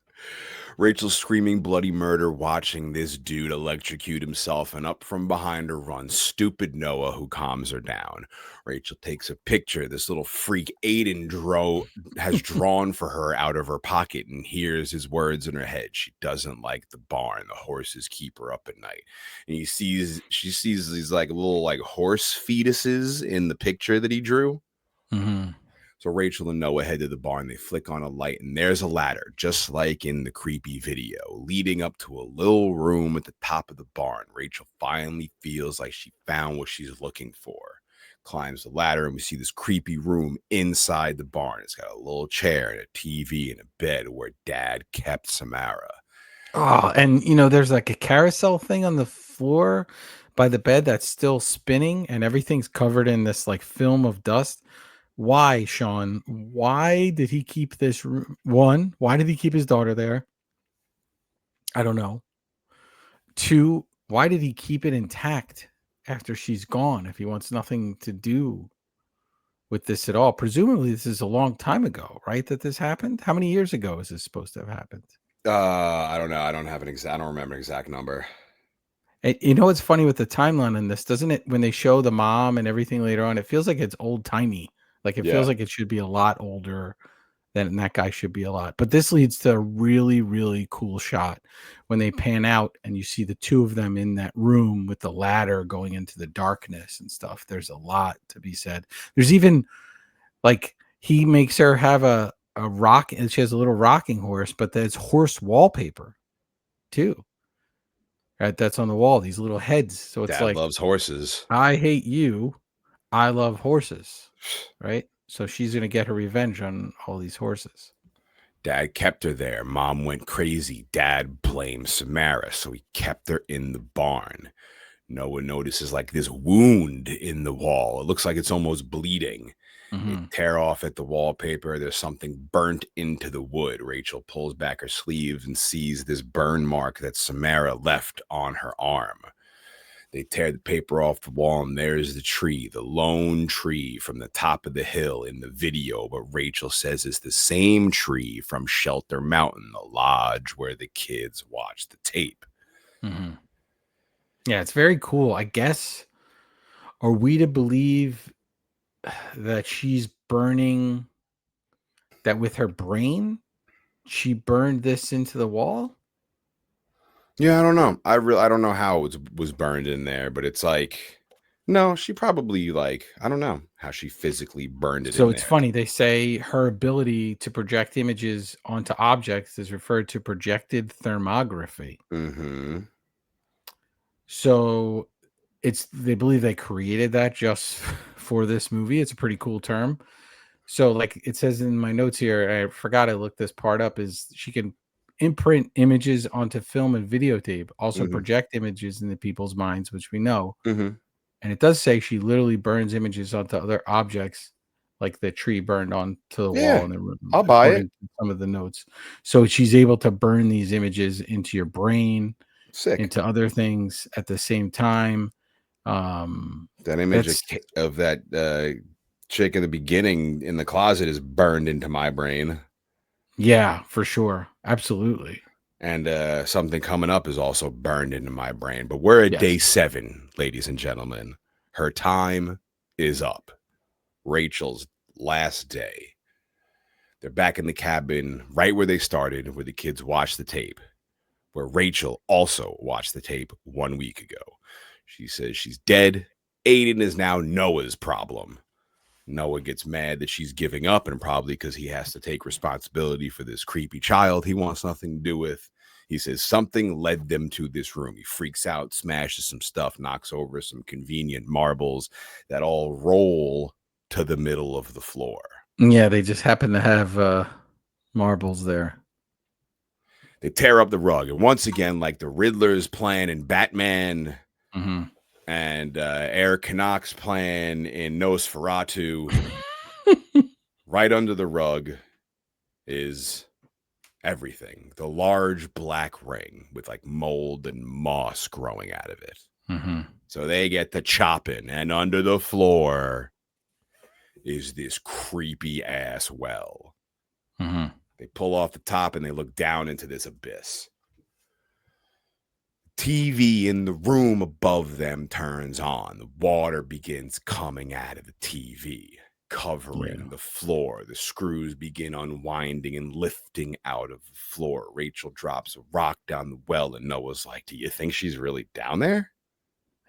Rachel's screaming bloody murder, watching this dude electrocute himself, and up from behind her runs stupid Noah, who calms her down. Rachel takes a picture this little freak Aiden has drawn for her out of her pocket and hears his words in her head. She doesn't like the barn. The horses keep her up at night. And she sees these like little like horse fetuses in the picture that he drew. So Rachel and Noah head to the barn. They flick on a light, and there's a ladder, just like in the creepy video, leading up to a little room at the top of the barn. Rachel finally feels like she found what she's looking for. Climbs the ladder, and we see this creepy room inside the barn. It's got a little chair and a TV and a bed where Dad kept Samara. Oh, and there's like a carousel thing on the floor by the bed that's still spinning, and everything's covered in this like film of dust. Why, Shawn? Why did he keep this room? One, why did he keep his daughter there? I don't know. Two, why did he keep it intact after she's gone if he wants nothing to do with this at all? Presumably, this is a long time ago, right? That this happened? How many years ago is this supposed to have happened? I don't know. I don't remember an exact number. It's funny with the timeline in this, doesn't it? When they show the mom and everything later on, it feels like it's old timey. Like it feels like it should be a lot older than that guy should be a lot. But this leads to a really, really cool shot when they pan out and you see the two of them in that room with the ladder going into the darkness and stuff. There's a lot to be said. There's even like he makes her have a rock, and she has a little rocking horse, but there's horse wallpaper too. Right, that's on the wall. These little heads. So it's Dad loves horses. I hate you. I love horses. Right. So she's going to get her revenge on all these horses. Dad kept her there. Mom went crazy. Dad blamed Samara, so he kept her in the barn. Noah notices like this wound in the wall. It looks like it's almost bleeding. They tear off at the wallpaper. There's something burnt into the wood. Rachel pulls back her sleeves and sees this burn mark that Samara left on her arm. They tear the paper off the wall, and there's the tree, the lone tree from the top of the hill in the video, but Rachel says it's the same tree from Shelter Mountain, the lodge where the kids watch the tape. Yeah, it's very cool. I guess, are we to believe that she's burning that with her brain, she burned this into the wall. Yeah, I don't know. I don't know how it was burned in there, but it's like, no, she probably like, I don't know how she physically burned it So in it's there. funny. They say her ability to project images onto objects is referred to projected thermography. Mm-hmm. So they believe they created that just for this movie. It's a pretty cool term. So like it says in my notes here, I forgot I looked this part up, is she can imprint images onto film and videotape, also Mm-hmm. project images into people's minds, which we know. Mm-hmm. And it does say she literally burns images onto other objects, like the tree burned onto the wall Yeah, in the room, I'll buy according it. to some of the notes. So she's able to burn these images into your brain, Sick. into other things at the same time. That image of that chick in the beginning in the closet is burned into my brain. Yeah, for sure. Absolutely. And something coming up is also burned into my brain. But we're at Yes. day 7, ladies and gentlemen. Her time is up. Rachel's last day. They're back in the cabin right where they started, where the kids watched the tape, where Rachel also watched the tape 1 week ago. She says she's dead. Aiden is now Noah's problem. Noah gets mad that she's giving up, and probably because he has to take responsibility for this creepy child he wants nothing to do with. He says something led them to this room. He freaks out, smashes some stuff, knocks over some convenient marbles that all roll to the middle of the floor. Yeah, they just happen to have marbles there. They tear up the rug. And once again, like the Riddler's plan in Batman and Eric Knox's plan in Nosferatu, right under the rug is everything. The large black ring with like mold and moss growing out of it. So they get to chopping, and under the floor is this creepy ass well. They pull off the top and they look down into this abyss. TV in the room above them turns on. The water begins coming out of the TV, covering the floor. The screws begin unwinding and lifting out of the floor. Rachel drops a rock down the well, and Noah's like, do you think she's really down there?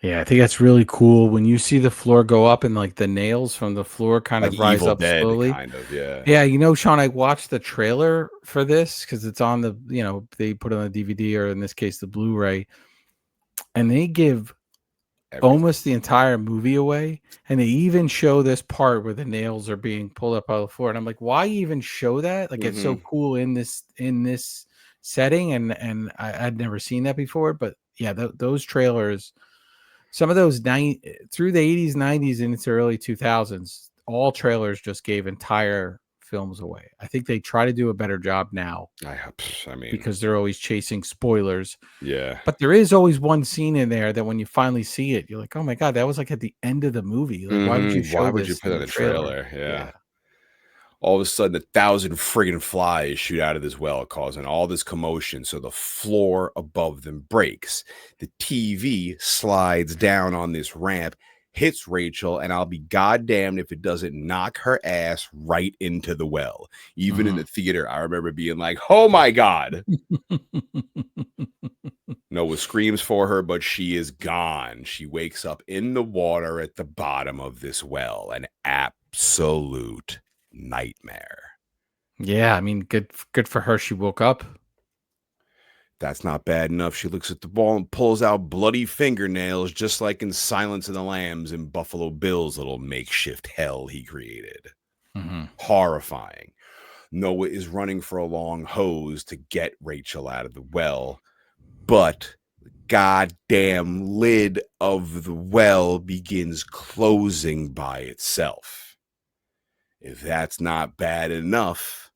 Yeah, I think that's really cool when you see the floor go up and like the nails from the floor kind Like of rise Evil up Dead, slowly. kind of, yeah. Yeah, you know, Sean, I watched the trailer for this because it's on the, they put it on the DVD, or in this case, the Blu-ray, and they give almost the entire movie away. And they even show this part where the nails are being pulled up out of the floor. And I'm like, why even show that? Like, it's so cool in this setting. And I'd never seen that before. But yeah, those trailers, some of those through the 80s, 90s, and into early 2000s, all trailers just gave entire films away. I think they try to do a better job now. I mean, because they're always chasing spoilers. Yeah. But there is always one scene in there that when you finally see it, you're like, oh my God, that was like at the end of the movie. Like, why would you show Why would you this put in it in the a trailer? trailer? Yeah. All of a sudden, 1,000 friggin' flies shoot out of this well, causing all this commotion. So the floor above them breaks. The TV slides down on this ramp, hits Rachel, and I'll be goddamned if it doesn't knock her ass right into the well. Even in the theater, I remember being like, oh my God. Noah screams for her, but she is gone. She wakes up in the water at the bottom of this well. An absolute nightmare. Yeah, I mean, good for her. She woke up. That's not bad enough. She looks at the wall and pulls out bloody fingernails, just like in Silence of the Lambs and Buffalo Bill's little makeshift hell he created. Horrifying. Noah is running for a long hose to get Rachel out of the well, but the goddamn lid of the well begins closing by itself. If that's not bad enough,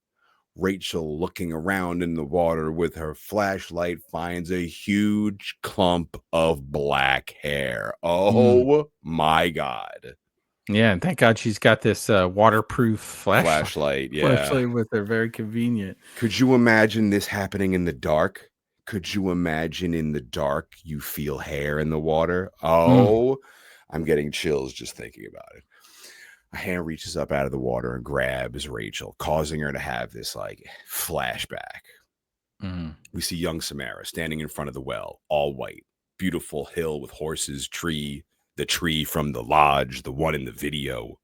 Rachel, looking around in the water with her flashlight, finds a huge clump of black hair. Oh my God. Yeah, and thank God she's got this waterproof Flashlight, yeah. Flashlight with her, very convenient. Could you imagine this happening in the dark? Could you imagine in the dark you feel hair in the water? Oh, I'm getting chills just thinking about it. A hand reaches up out of the water and grabs Rachel, causing her to have this like flashback. Mm-hmm. We see young Samara standing in front of the well, all white, beautiful hill with horses, tree, the tree from the lodge, the one in the video.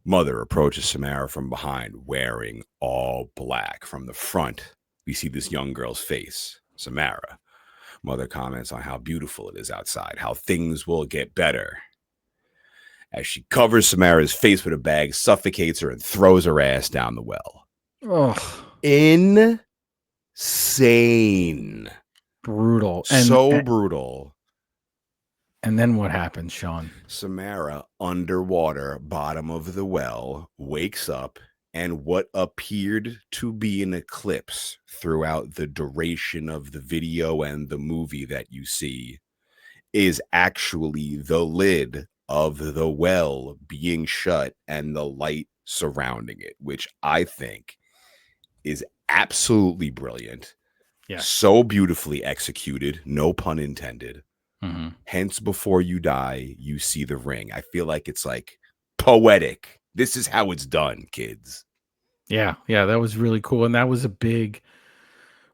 Mother approaches Samara from behind, wearing all black. From the front, we see this young girl's face, Samara. Mother comments on how beautiful it is outside, how things will get better. As she covers Samara's face with a bag, suffocates her, and throws her ass down the well. Oh, Insane. brutal. So brutal. And then what happens, Shawn? Samara, underwater, bottom of the well, wakes up, and what appeared to be an eclipse throughout the duration of the video and the movie that you see is actually the lid of the well being shut and the light surrounding it, which I think is absolutely brilliant. Yeah. So beautifully executed, no pun intended. Mm-hmm. Hence, before you die, you see the ring. I feel like it's like poetic. This is how it's done, kids. Yeah, that was really cool. And that was a big...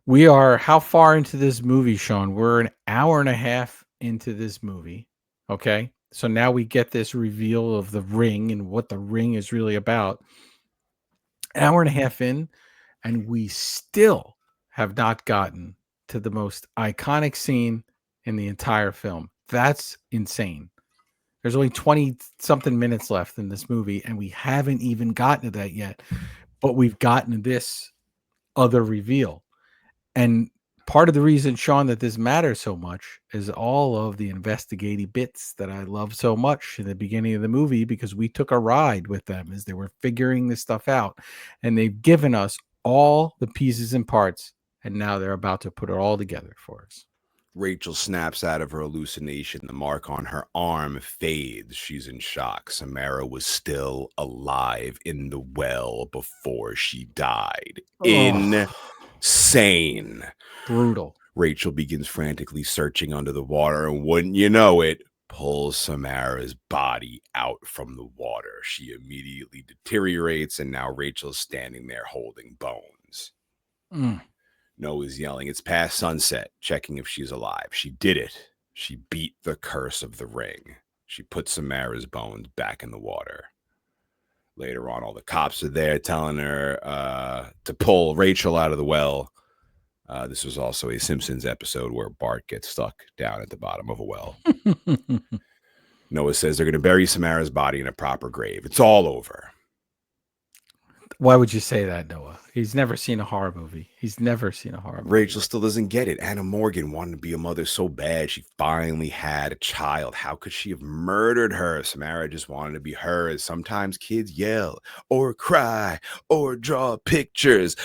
We are how far into this movie, Shawn? We're an hour and a half into this movie. Okay. So now we get this reveal of the ring and what the ring is really about. An hour and a half in, and we still have not gotten to the most iconic scene in the entire film. That's insane. There's only 20 something minutes left in this movie, and we haven't even gotten to that yet. But we've gotten to this other reveal. And part of the reason, Shawn, that this matters so much is all of the investigative bits that I love so much in the beginning of the movie, because we took a ride with them as they were figuring this stuff out. And they've given us all the pieces and parts, and now they're about to put it all together for us. Rachel snaps out of her hallucination. The mark on her arm fades. She's in shock. Samara was still alive in the well before she died. Insane. Brutal. Rachel begins frantically searching under the water, and wouldn't you know it, pulls Samara's body out from the water. She immediately deteriorates, and now Rachel's standing there holding bones. Noah's yelling, "It's past sunset," checking if she's alive. She did it. She beat the curse of the ring. She put Samara's bones back in the water. Later on, all the cops are there telling her to pull Rachel out of the well. This was also a Simpsons episode where Bart gets stuck down at the bottom of a well. Noah says they're going to bury Samara's body in a proper grave. It's all over. Why would you say that, Noah? He's never seen a horror movie. He's never seen a horror movie. Rachel still doesn't get it. Anna Morgan wanted to be a mother so bad. She finally had a child. How could she have murdered her? Samara just wanted to be her. Sometimes kids yell or cry or draw pictures.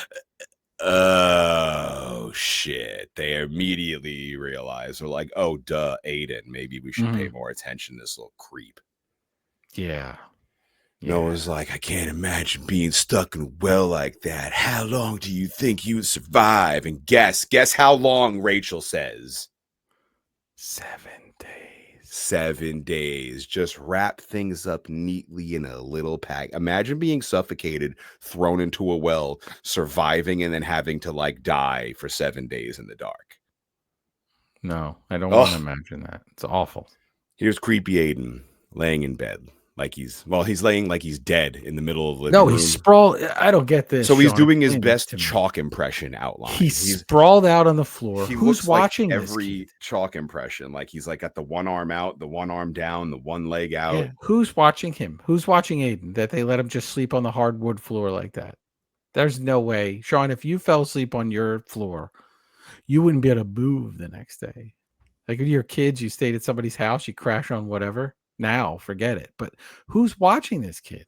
Oh, shit. They immediately realize, they're like, oh, duh, Aiden. Maybe we should pay more attention to this little creep. Yeah. Noah's like, I can't imagine being stuck in a well like that. How long do you think you would survive? And guess how long, Rachel says. 7 days. 7 days. Just wrap things up neatly in a little pack. Imagine being suffocated, thrown into a well, surviving, and then having to like die for 7 days in the dark. No, I don't want to imagine that. It's awful. Here's creepy Aiden laying in bed. Like he's laying like he's dead in the middle of the living room. He's sprawled. I don't get this. So he's Shawn. doing his best chalk impression outline. He's sprawled out on the floor. Who's watching like every chalk impression? Like he's like got the one arm out, the one arm down, the one leg out. Yeah. Who's watching him? Who's watching Aiden? That they let him just sleep on the hardwood floor like that? There's no way. Shawn, if you fell asleep on your floor, you wouldn't be able to move the next day. Like with your kids, you stayed at somebody's house, you crash on whatever. Now, forget it. But who's watching this kid?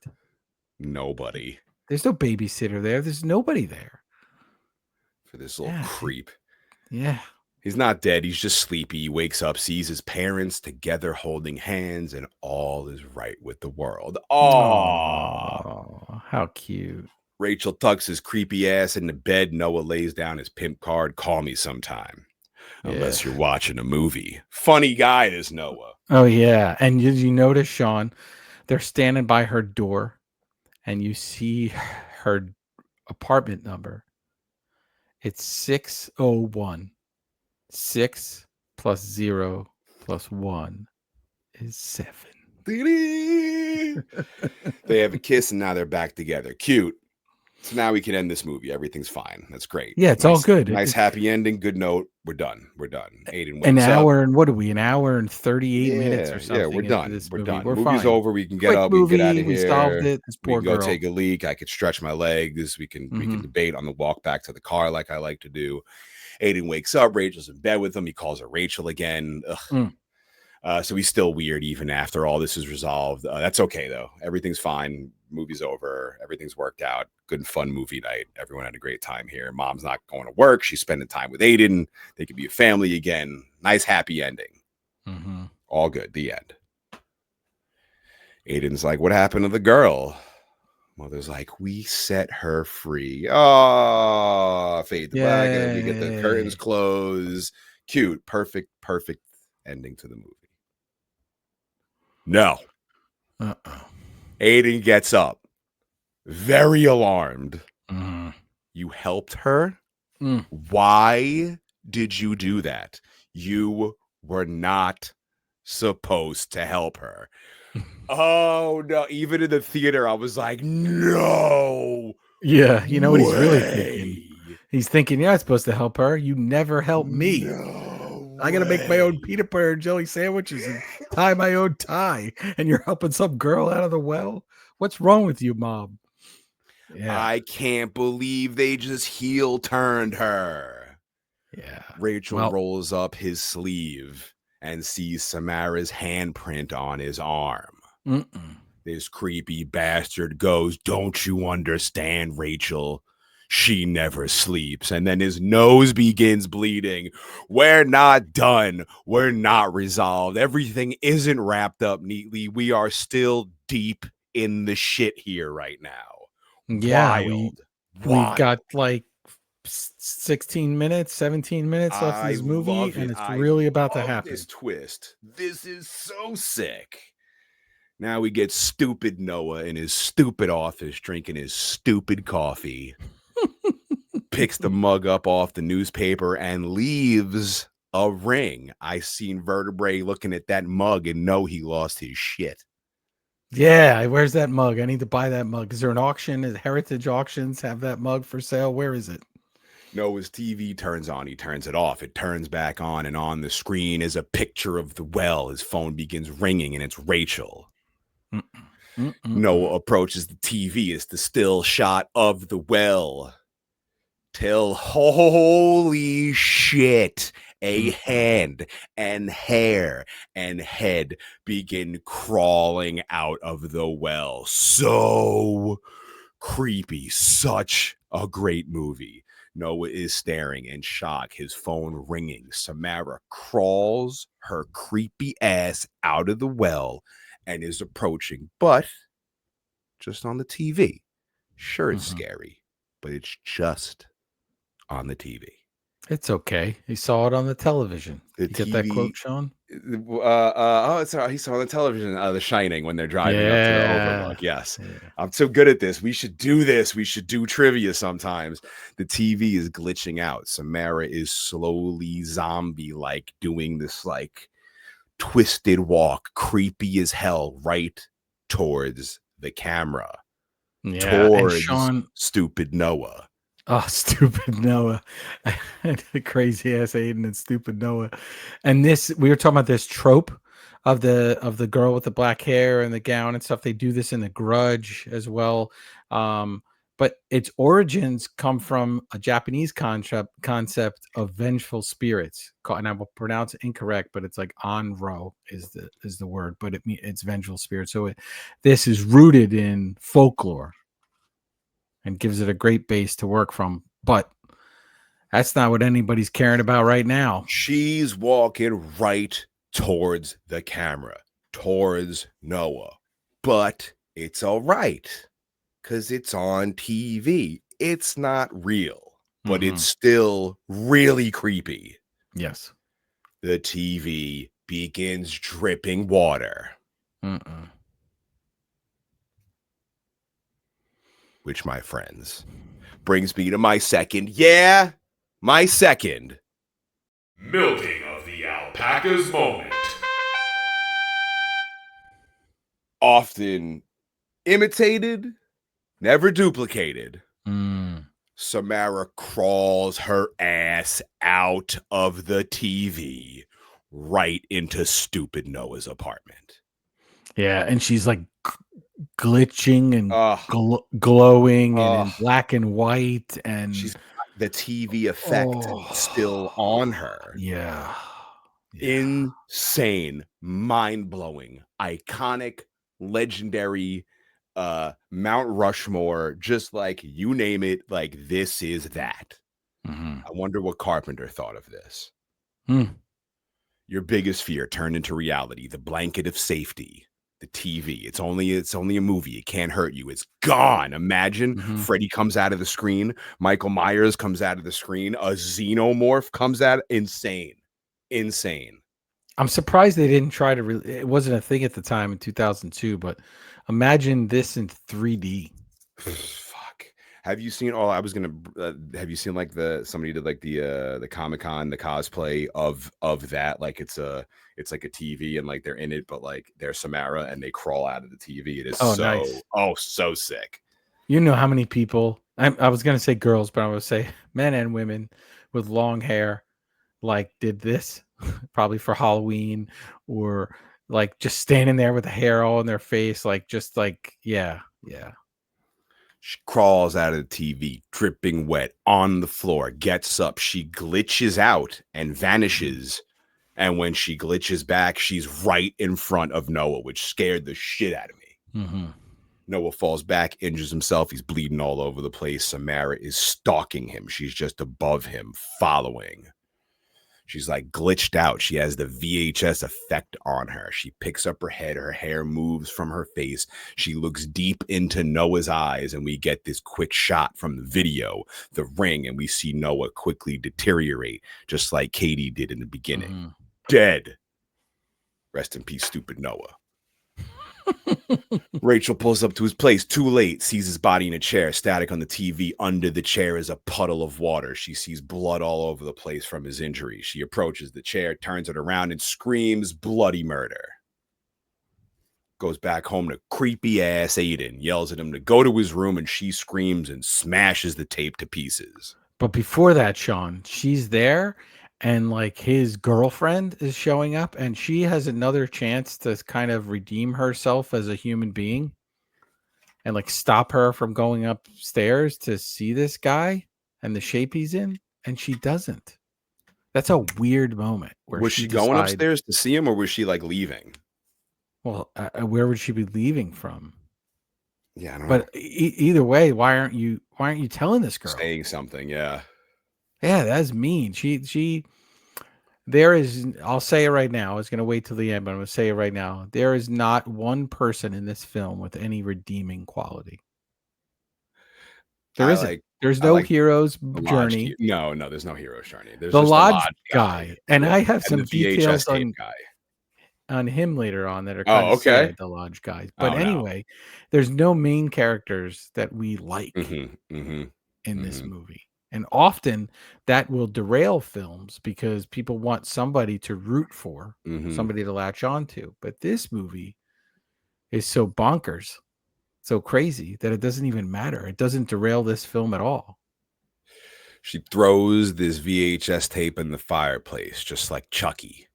Nobody. There's no babysitter there. There's nobody there. For this little creep. Yeah. He's not dead. He's just sleepy. He wakes up, sees his parents together holding hands, and all is right with the world. Oh, how cute. Rachel tucks his creepy ass into bed. Noah lays down his pimp card. Call me sometime. Unless you're watching a movie. Funny guy, this Noah. Oh, yeah. And did you notice, Shawn, They're standing by her door, and you see her apartment number. It's 601. 6 plus 0 plus 1 is 7. They have a kiss and now they're back together. Cute. So now we can end this movie. Everything's fine. That's great. Yeah, it's all good. Nice happy ending. Good note. We're done. Aiden wakes An up. hour and what are we? An hour and 38 minutes or something. Yeah, we're done. This We're movie. done. We're Movie's fine. over. We can get Quick up. movie. We can get out of here. We solved it. This poor we can go girl. take a leak. I could stretch my legs. We can debate on the walk back to the car like I like to do. Aiden wakes up. Rachel's in bed with him. He calls her Rachel again. So he's still weird even after all this is resolved. That's okay, though. Everything's fine. Movie's over. Everything's worked out. Good and fun movie night. Everyone had a great time here. Mom's not going to work. She's spending time with Aiden. They could be a family again. Nice, happy ending. All good. The end. Aiden's like, what happened to the girl? Mother's like, we set her free. Oh, fade to black. And then we get the curtains closed. Cute. Perfect ending to the movie. No. Aiden gets up, very alarmed. You helped her? Why did you do that? You were not supposed to help her. Oh, no. Even in the theater, I was like, no. Yeah, you know what he's really thinking? He's thinking, yeah, I'm supposed to help her. You never helped me. No I got to make my own peanut butter and jelly sandwiches and tie my own tie. And you're helping some girl out of the well? What's wrong with you, Mom? Yeah. I can't believe they just heel turned her. Yeah. Rachel rolls up his sleeve and sees Samara's handprint on his arm. This creepy bastard goes, don't you understand, Rachel? She never sleeps. And then his nose begins bleeding. We're not done. We're not resolved. Everything isn't wrapped up neatly. We are still deep in the shit here right now. Yeah, Wild. We've got like 16 minutes, 17 minutes left of this movie, and it's really about to happen. This twist. This is so sick. Now we get stupid Noah in his stupid office drinking his stupid coffee. Picks the mug up off the newspaper and leaves a ring. I seen Vertebrae looking at that mug and know he lost his shit. Yeah, where's that mug? I need to buy that mug. Is there an auction? Is Heritage Auctions have that mug for sale? Where is it? Noah's TV turns on. He turns it off. It turns back on, and on the screen is a picture of the well. His phone begins ringing, and it's Rachel. Noah approaches the TV. It's the still shot of the well. Till, holy shit, a hand and hair and head begin crawling out of the well. So creepy. Such a great movie. Noah is staring in shock, his phone ringing. Samara crawls her creepy ass out of the well and is approaching, but just on the TV. Sure, it's scary, but it's just on the TV. It's okay. He saw it on the television. The you get that quote, Sean? He saw on the television, The Shining, when they're driving up to the overlook. Yes. Yeah. I'm so good at this. We should do this. We should do trivia sometimes. The TV is glitching out. Samara is slowly zombie-like doing this like twisted walk, creepy as hell, right towards the camera. Yeah. Towards and Sean, stupid Noah. Oh, stupid Noah. Crazy ass Aiden and stupid Noah. And this, we were talking about this trope of the girl with the black hair and the gown and stuff. They do this in The Grudge as well. But its origins come from a Japanese concept of vengeful spirits. And I will pronounce it incorrect, but it's like onro is the word, but it's vengeful spirits. So this is rooted in folklore and gives it a great base to work from. But that's not what anybody's caring about right now. She's walking right towards the camera, towards Noah. But it's all right, because it's on TV. It's not real, but it's still really creepy. Yes. The TV begins dripping water. which, my friends, brings me to my second. Yeah, my second. Milking of the alpacas moment. Often imitated, never duplicated. Mm. Samara crawls her ass out of the TV right into stupid Noah's apartment. Yeah, and she's like glitching and Ugh. glowing and in Ugh. black and white, and She's got the TV effect still on her. Yeah. Insane, mind-blowing, iconic, legendary, Mount Rushmore, just like you name it, like this is that. Mhm. I wonder what Carpenter thought of this. Mm. Your biggest fear turned into reality, the blanket of safety, the TV. It's only a movie. It can't hurt you. It's gone. Imagine Freddy comes out of the screen, Michael Myers comes out of the screen, a xenomorph comes out. Insane. I'm surprised they didn't try to it wasn't a thing at the time in 2002, but imagine this in 3D. Fuck. Have you seen have you seen like somebody did like the Comic-Con, the cosplay of that? Like it's like a TV and like they're in it, but like they're Samara and they crawl out of the TV. It is Nice. So sick. You know how many people, I was going to say girls, but I would say men and women with long hair like did this probably for Halloween, or like just standing there with the hair all in their face, like just like yeah. She crawls out of the TV, dripping wet, on the floor, gets up, she glitches out and vanishes. And when she glitches back, she's right in front of Noah, which scared the shit out of me. Mm-hmm. Noah falls back, injures himself. He's bleeding all over the place. Samara is stalking him. She's just above him, following. She's like glitched out. She has the VHS effect on her. She picks up her head. Her hair moves from her face. She looks deep into Noah's eyes, and we get this quick shot from the video, the ring, and we see Noah quickly deteriorate, just like Katie did in the beginning. Mm-hmm. Dead. Rest in peace, stupid Noah. Rachel pulls up to his place too late, sees his body in a chair, static on the TV. Under the chair is a puddle of water. She sees blood all over the place from his injury. She approaches the chair, turns it around, and screams bloody murder. Goes back home to creepy ass Aiden, yells at him to go to his room, and she screams and smashes the tape to pieces. But before that, Shawn, she's there, and like his girlfriend is showing up, and she has another chance to kind of redeem herself as a human being and like stop her from going upstairs to see this guy and the shape he's in, and she doesn't. That's a weird moment. Where was she going upstairs to see him, or was she like leaving? Well, where would she be leaving from? Yeah, I don't know. But either way, why aren't you telling this girl? Saying something, yeah. Yeah, that's mean. There is, I'll say it right now. I was going to wait till the end, but I'm going to say it right now. There is not one person in this film with any redeeming quality. There isn't. There's no hero's journey. No, there's no hero's journey. There's the just lodge guy. And I have some details guy. On him later on that are kind of sad, the lodge guy. But anyway, there's no main characters that we like in this movie. And often that will derail films because people want somebody to root for, somebody to latch onto. But this movie is so bonkers, so crazy that it doesn't even matter. It doesn't derail this film at all. She throws this VHS tape in the fireplace, just like Chucky.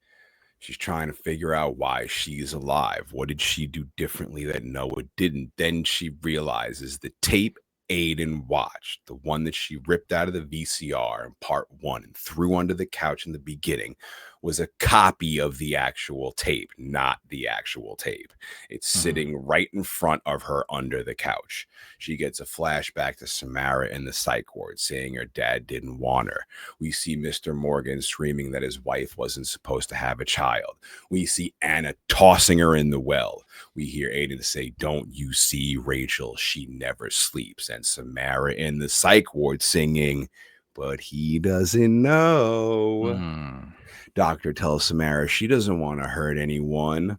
She's trying to figure out why she's alive. What did she do differently that Noah didn't? Then she realizes the tape Aiden watched, the one that she ripped out of the VCR in part 1 and threw under the couch in the beginning, was a copy of the actual tape, not the actual tape. It's sitting right in front of her under the couch. She gets a flashback to Samara in the psych ward saying her dad didn't want her. We see Mr. Morgan screaming that his wife wasn't supposed to have a child. We see Anna tossing her in the well. We hear Aiden say, "Don't you see, Rachel? She never sleeps." And Samara in the psych ward singing, "But he doesn't know." Doctor tells Samara she doesn't want to hurt anyone.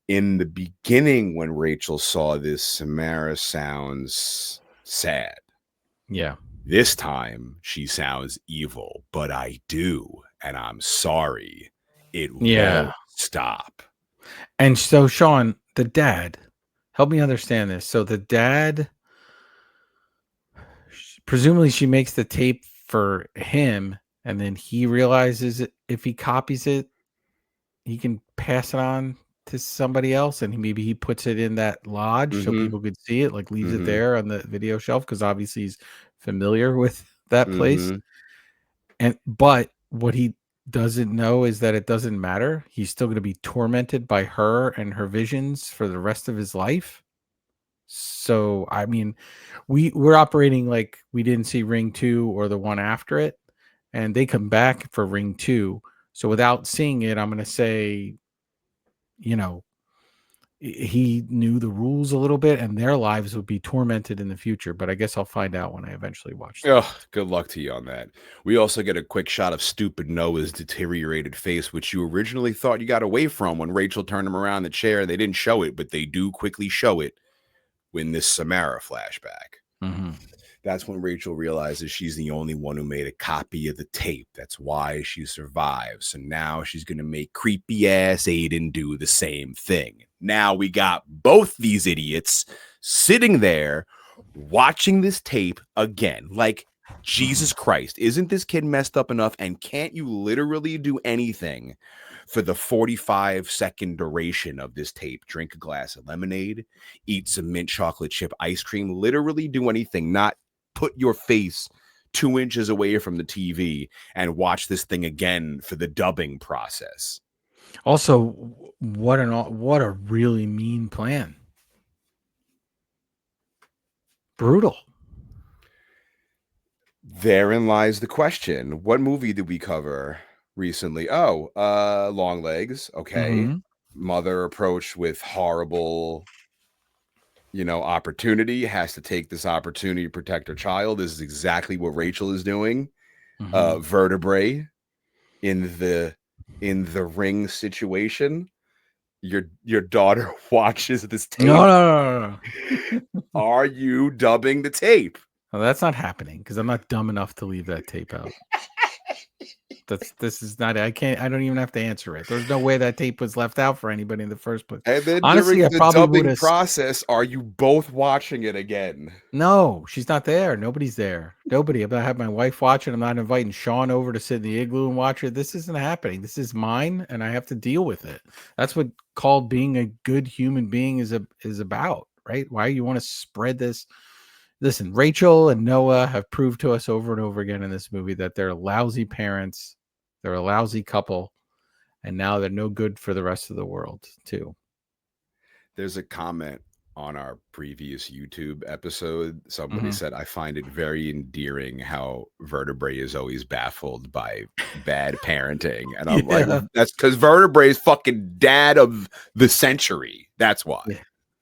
In the beginning, when Rachel saw this, Samara sounds sad. Yeah. This time she sounds evil, but I do, and I'm sorry. It Yeah. won't stop. And so, Shawn, the dad, help me understand this. So the dad, presumably she makes the tape for him, and then he realizes if he copies it, he can pass it on to somebody else, and maybe he puts it in that lodge so people could see it, like leaves it there on the video shelf because obviously he's familiar with that place. But what he doesn't know is that it doesn't matter. He's still going to be tormented by her and her visions for the rest of his life. So, I mean, we're operating like we didn't see Ring 2 or the one after it, and they come back for Ring 2. So without seeing it, I'm going to say, he knew the rules a little bit and their lives would be tormented in the future. But I guess I'll find out when I eventually watch it. Oh, good luck to you on that. We also get a quick shot of stupid Noah's deteriorated face, which you originally thought you got away from when Rachel turned him around the chair. They didn't show it, but they do quickly show it in this Samara flashback. That's when Rachel realizes she's the only one who made a copy of the tape. That's why she survives. So now she's going to make creepy ass Aiden do the same thing. Now we got both these idiots sitting there watching this tape again. Like, Jesus Christ, isn't this kid messed up enough? And can't you literally do anything for the 45-second duration of this tape? Drink a glass of lemonade, eat some mint chocolate chip ice cream, literally do anything, not put your face 2 inches away from the TV and watch this thing again for the dubbing process. Also, what a really mean plan. Brutal. Therein lies the question. What movie did we cover recently? Oh, Long Legs. Okay. Mother approached with horrible, opportunity, has to take this opportunity to protect her child. This is exactly what Rachel is doing. Vertebrae in the ring situation. Your daughter watches this tape. No. Are you dubbing the tape? Well, that's not happening because I'm not dumb enough to leave that tape out. This is not. I don't even have to answer it. There's no way that tape was left out for anybody in the first place. And then Honestly, during I the probably dubbing would have. process, are you both watching it again? No, she's not there. Nobody's there. Nobody. I'm gonna have my wife watch it. I'm not inviting Shawn over to sit in the igloo and watch it. This isn't happening. This is mine, and I have to deal with it. That's what called being a good human being is about, right? Why you want to spread this? Listen, Rachel and Noah have proved to us over and over again in this movie that they're lousy parents, they're a lousy couple, and now they're no good for the rest of the world, too. There's a comment on our previous YouTube episode. Somebody said, I find it very endearing how Vertebrae is always baffled by bad parenting. And I'm like, that's because Vertebrae is fucking dad of the century. That's why.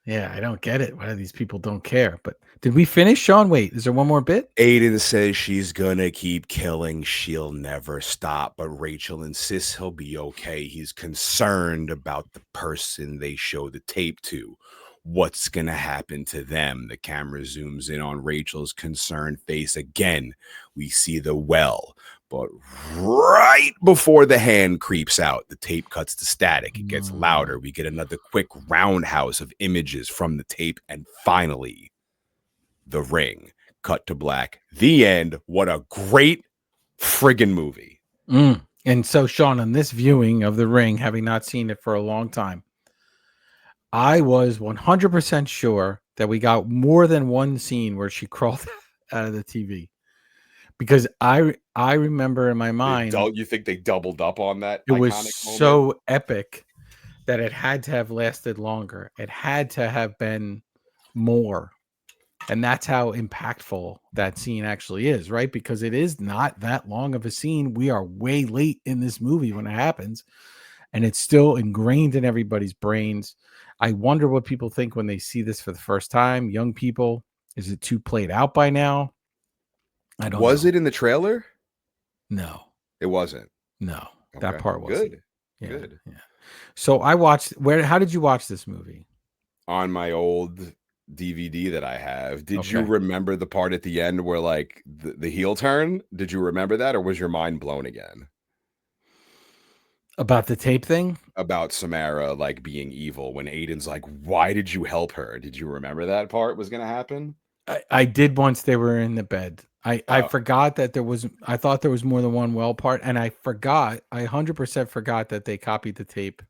Yeah, I don't get it. Why these people don't care. But did we finish, Shawn? Wait, is there one more bit? Aiden says she's gonna keep killing. She'll never stop. But Rachel insists he'll be okay. He's concerned about the person they show the tape to. What's gonna happen to them? The camera zooms in on Rachel's concerned face again. We see the well. But right before the hand creeps out, the tape cuts to static. It gets louder. We get another quick roundhouse of images from the tape. And finally, the ring. Cut to black. The end. What a great friggin' movie. And so, Shawn, on this viewing of The Ring, having not seen it for a long time, I was 100% sure that we got more than one scene where she crawled out of the TV. Because I remember in my mind, You think they doubled up on that? It was iconic so moment? epic that it had to have lasted longer. It had to have been more. And that's how impactful that scene actually is, right? Because it is not that long of a scene. We are way late in this movie when it happens. And it's still ingrained in everybody's brains. I wonder what people think when they see this for the first time. Young people, is it too played out by now? I don't know. Was it in the trailer? No. It wasn't. No. That part wasn't. Good. Yeah. So I watched how did you watch this movie? On my old DVD that I have. Did you Okay. remember the part at the end where like the heel turn? Did you remember that, or was your mind blown again About the tape thing? about Samara like being evil when Aiden's like, "Why did you help her?" Did you remember that part was going to happen? I did once they were in the bed. I Oh. forgot that there was. I thought there was more than one well part, and I forgot. I 100% forgot that they copied the tape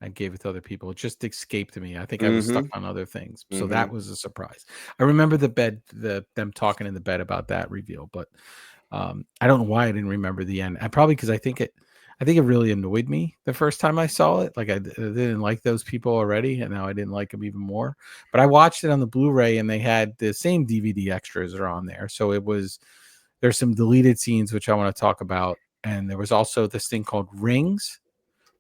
and gave it to other people. It just escaped me. I think I was stuck Mhm. on other things, so that Mhm. was a surprise. I remember the bed, them talking in the bed about that reveal, but I don't know why I didn't remember the end. I probably because I think it really annoyed me the first time I saw it. Like I didn't like those people already, and now I didn't like them even more. But I watched it on the Blu-ray, and they had the same DVD extras are on there. So there's some deleted scenes which I want to talk about, and there was also this thing called Rings,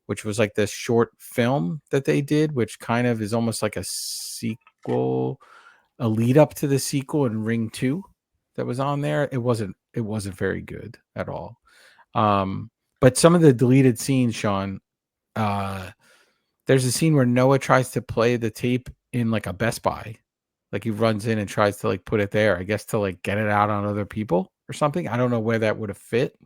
which was like this short film that they did, which kind of is almost like a sequel, a lead up to the sequel in Ring 2 that was on there. It wasn't very good at all. But some of the deleted scenes, Sean, uh, there's a scene where Noah tries to play the tape in like a Best Buy. Like he runs in and tries to like put it there, I guess to like get it out on other people or something. I don't know where that would have fit.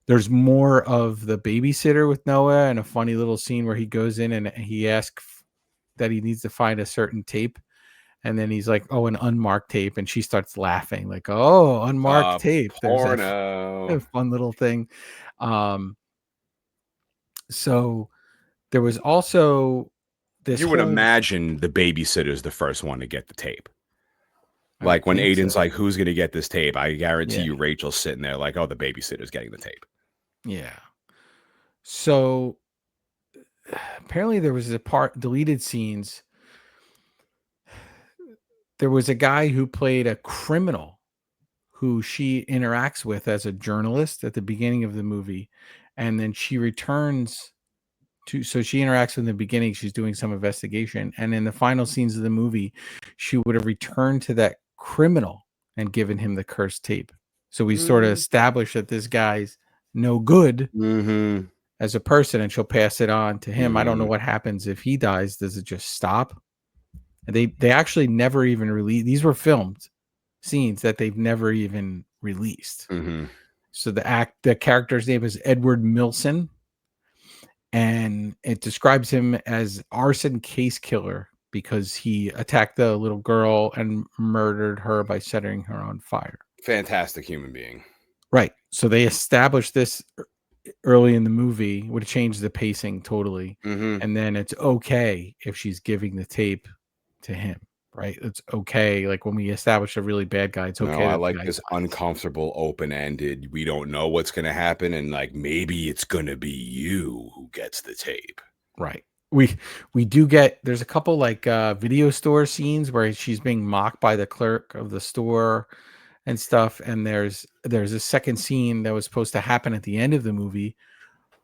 There's more of the babysitter with Noah and a funny little scene where he goes in and he asks that he needs to find a certain tape. And then he's like, "Oh, an unmarked tape," and she starts laughing, like, "Oh, unmarked tape." There's that Porno. fun little thing. Um, so there was also this You would whole. imagine the babysitter's the first one to get the tape. I would Like when think Aiden's so. like, "Who's going to get this tape?" I guarantee Yeah, you Rachel's sitting there like, "Oh, the babysitter's getting the tape." yeah. So apparently there was a part deleted scenes. There was a guy who played a criminal who she interacts with as a journalist at the beginning of the movie, and then she returns so she interacts in the beginning. She's doing some investigation, and in the final scenes of the movie, she would have returned to that criminal and given him the cursed tape. So we sort of established that this guy's no good Mhm. as a person, and she'll pass it on to him. I don't know Mhm. what happens if he dies. Does it just stop? And they actually never even released. These were filmed scenes that they've never even released. Mhm. So the character's name is Edward Milson, and it describes him as arson case killer because he attacked the little girl and murdered her by setting her on fire. Fantastic human being. Right. So they established this early in the movie, would change the pacing totally. Mhm. And then it's okay if she's giving the tape to him, right? It's okay. Like when we establish a really bad guy, it's No, okay I that the like guy this dies. uncomfortable, open-ended. We don't know what's going to happen, and like maybe it's going to be you who gets the tape. Right. We do get there's a couple like video store scenes where she's being mocked by the clerk of the store and stuff. And there's a second scene that was supposed to happen at the end of the movie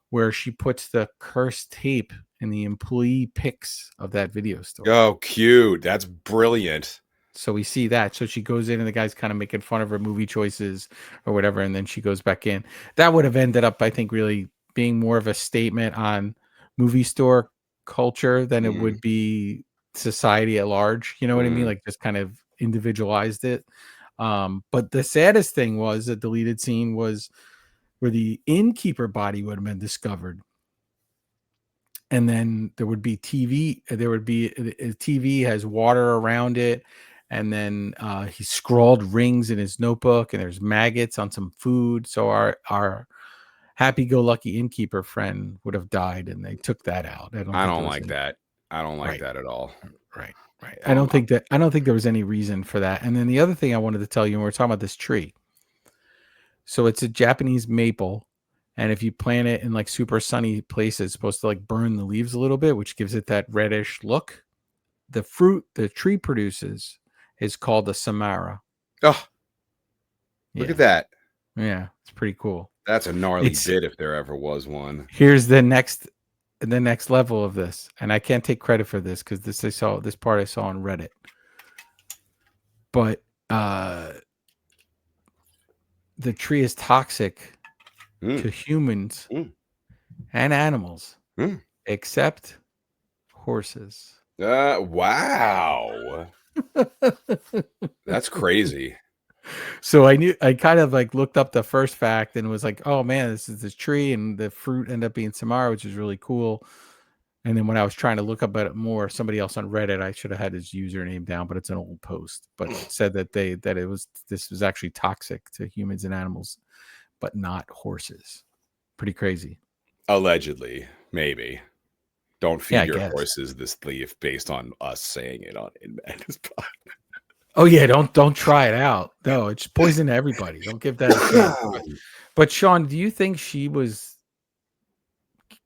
where she puts the cursed tape in the employee pics of that video store. Oh, cute. That's brilliant. So we see that. So she goes in and the guy's kind of making fun of her movie choices or whatever. And then she goes back in. That would have ended up, I think, really being more of a statement on movie store culture than it Mm. would be society at large. You know what I mean? Mm. Like just kind of individualized it. But the saddest thing was a deleted scene was where the innkeeper body would have been discovered. And then there would be TV. There would be a TV has water around it, and then he scrawled rings in his notebook, and there's maggots on some food. So our happy-go-lucky innkeeper friend would have died, and they took that out. I don't I think there don't was like any. that. I don't like Right, that at all. right, right. I don't think there was any reason for that. And then the other thing I wanted to tell you, and we're talking about this tree. So it's a Japanese maple. And if you plant it in like super sunny places, it's supposed to like burn the leaves a little bit, which gives it that reddish look. The fruit the tree produces is called the Samara. Oh, look at Yeah. that. Yeah. It's pretty cool. That's a gnarly It's bit if there ever was one. here's the next level of this. And I can't take credit for this because this part I saw on Reddit. But the tree is toxic Mm. to humans Mm. and animals, Mm. except horses. Wow. That's crazy. So I kind of like looked up the first fact and was like, oh man, this is this tree and the fruit ended up being samara, which is really cool. And then when I was trying to look up about it more, somebody else on Reddit, I should have had his username down, but it's an old post, but said that this was actually toxic to humans and animals, but not horses. Pretty crazy. Allegedly, maybe. Don't Yeah, I feed your guess. horses this leaf based on us saying it on In Madness Pod. Oh yeah, don't try it out. No, it's poison to everybody. Don't give that a chance. But Shawn, do you think she was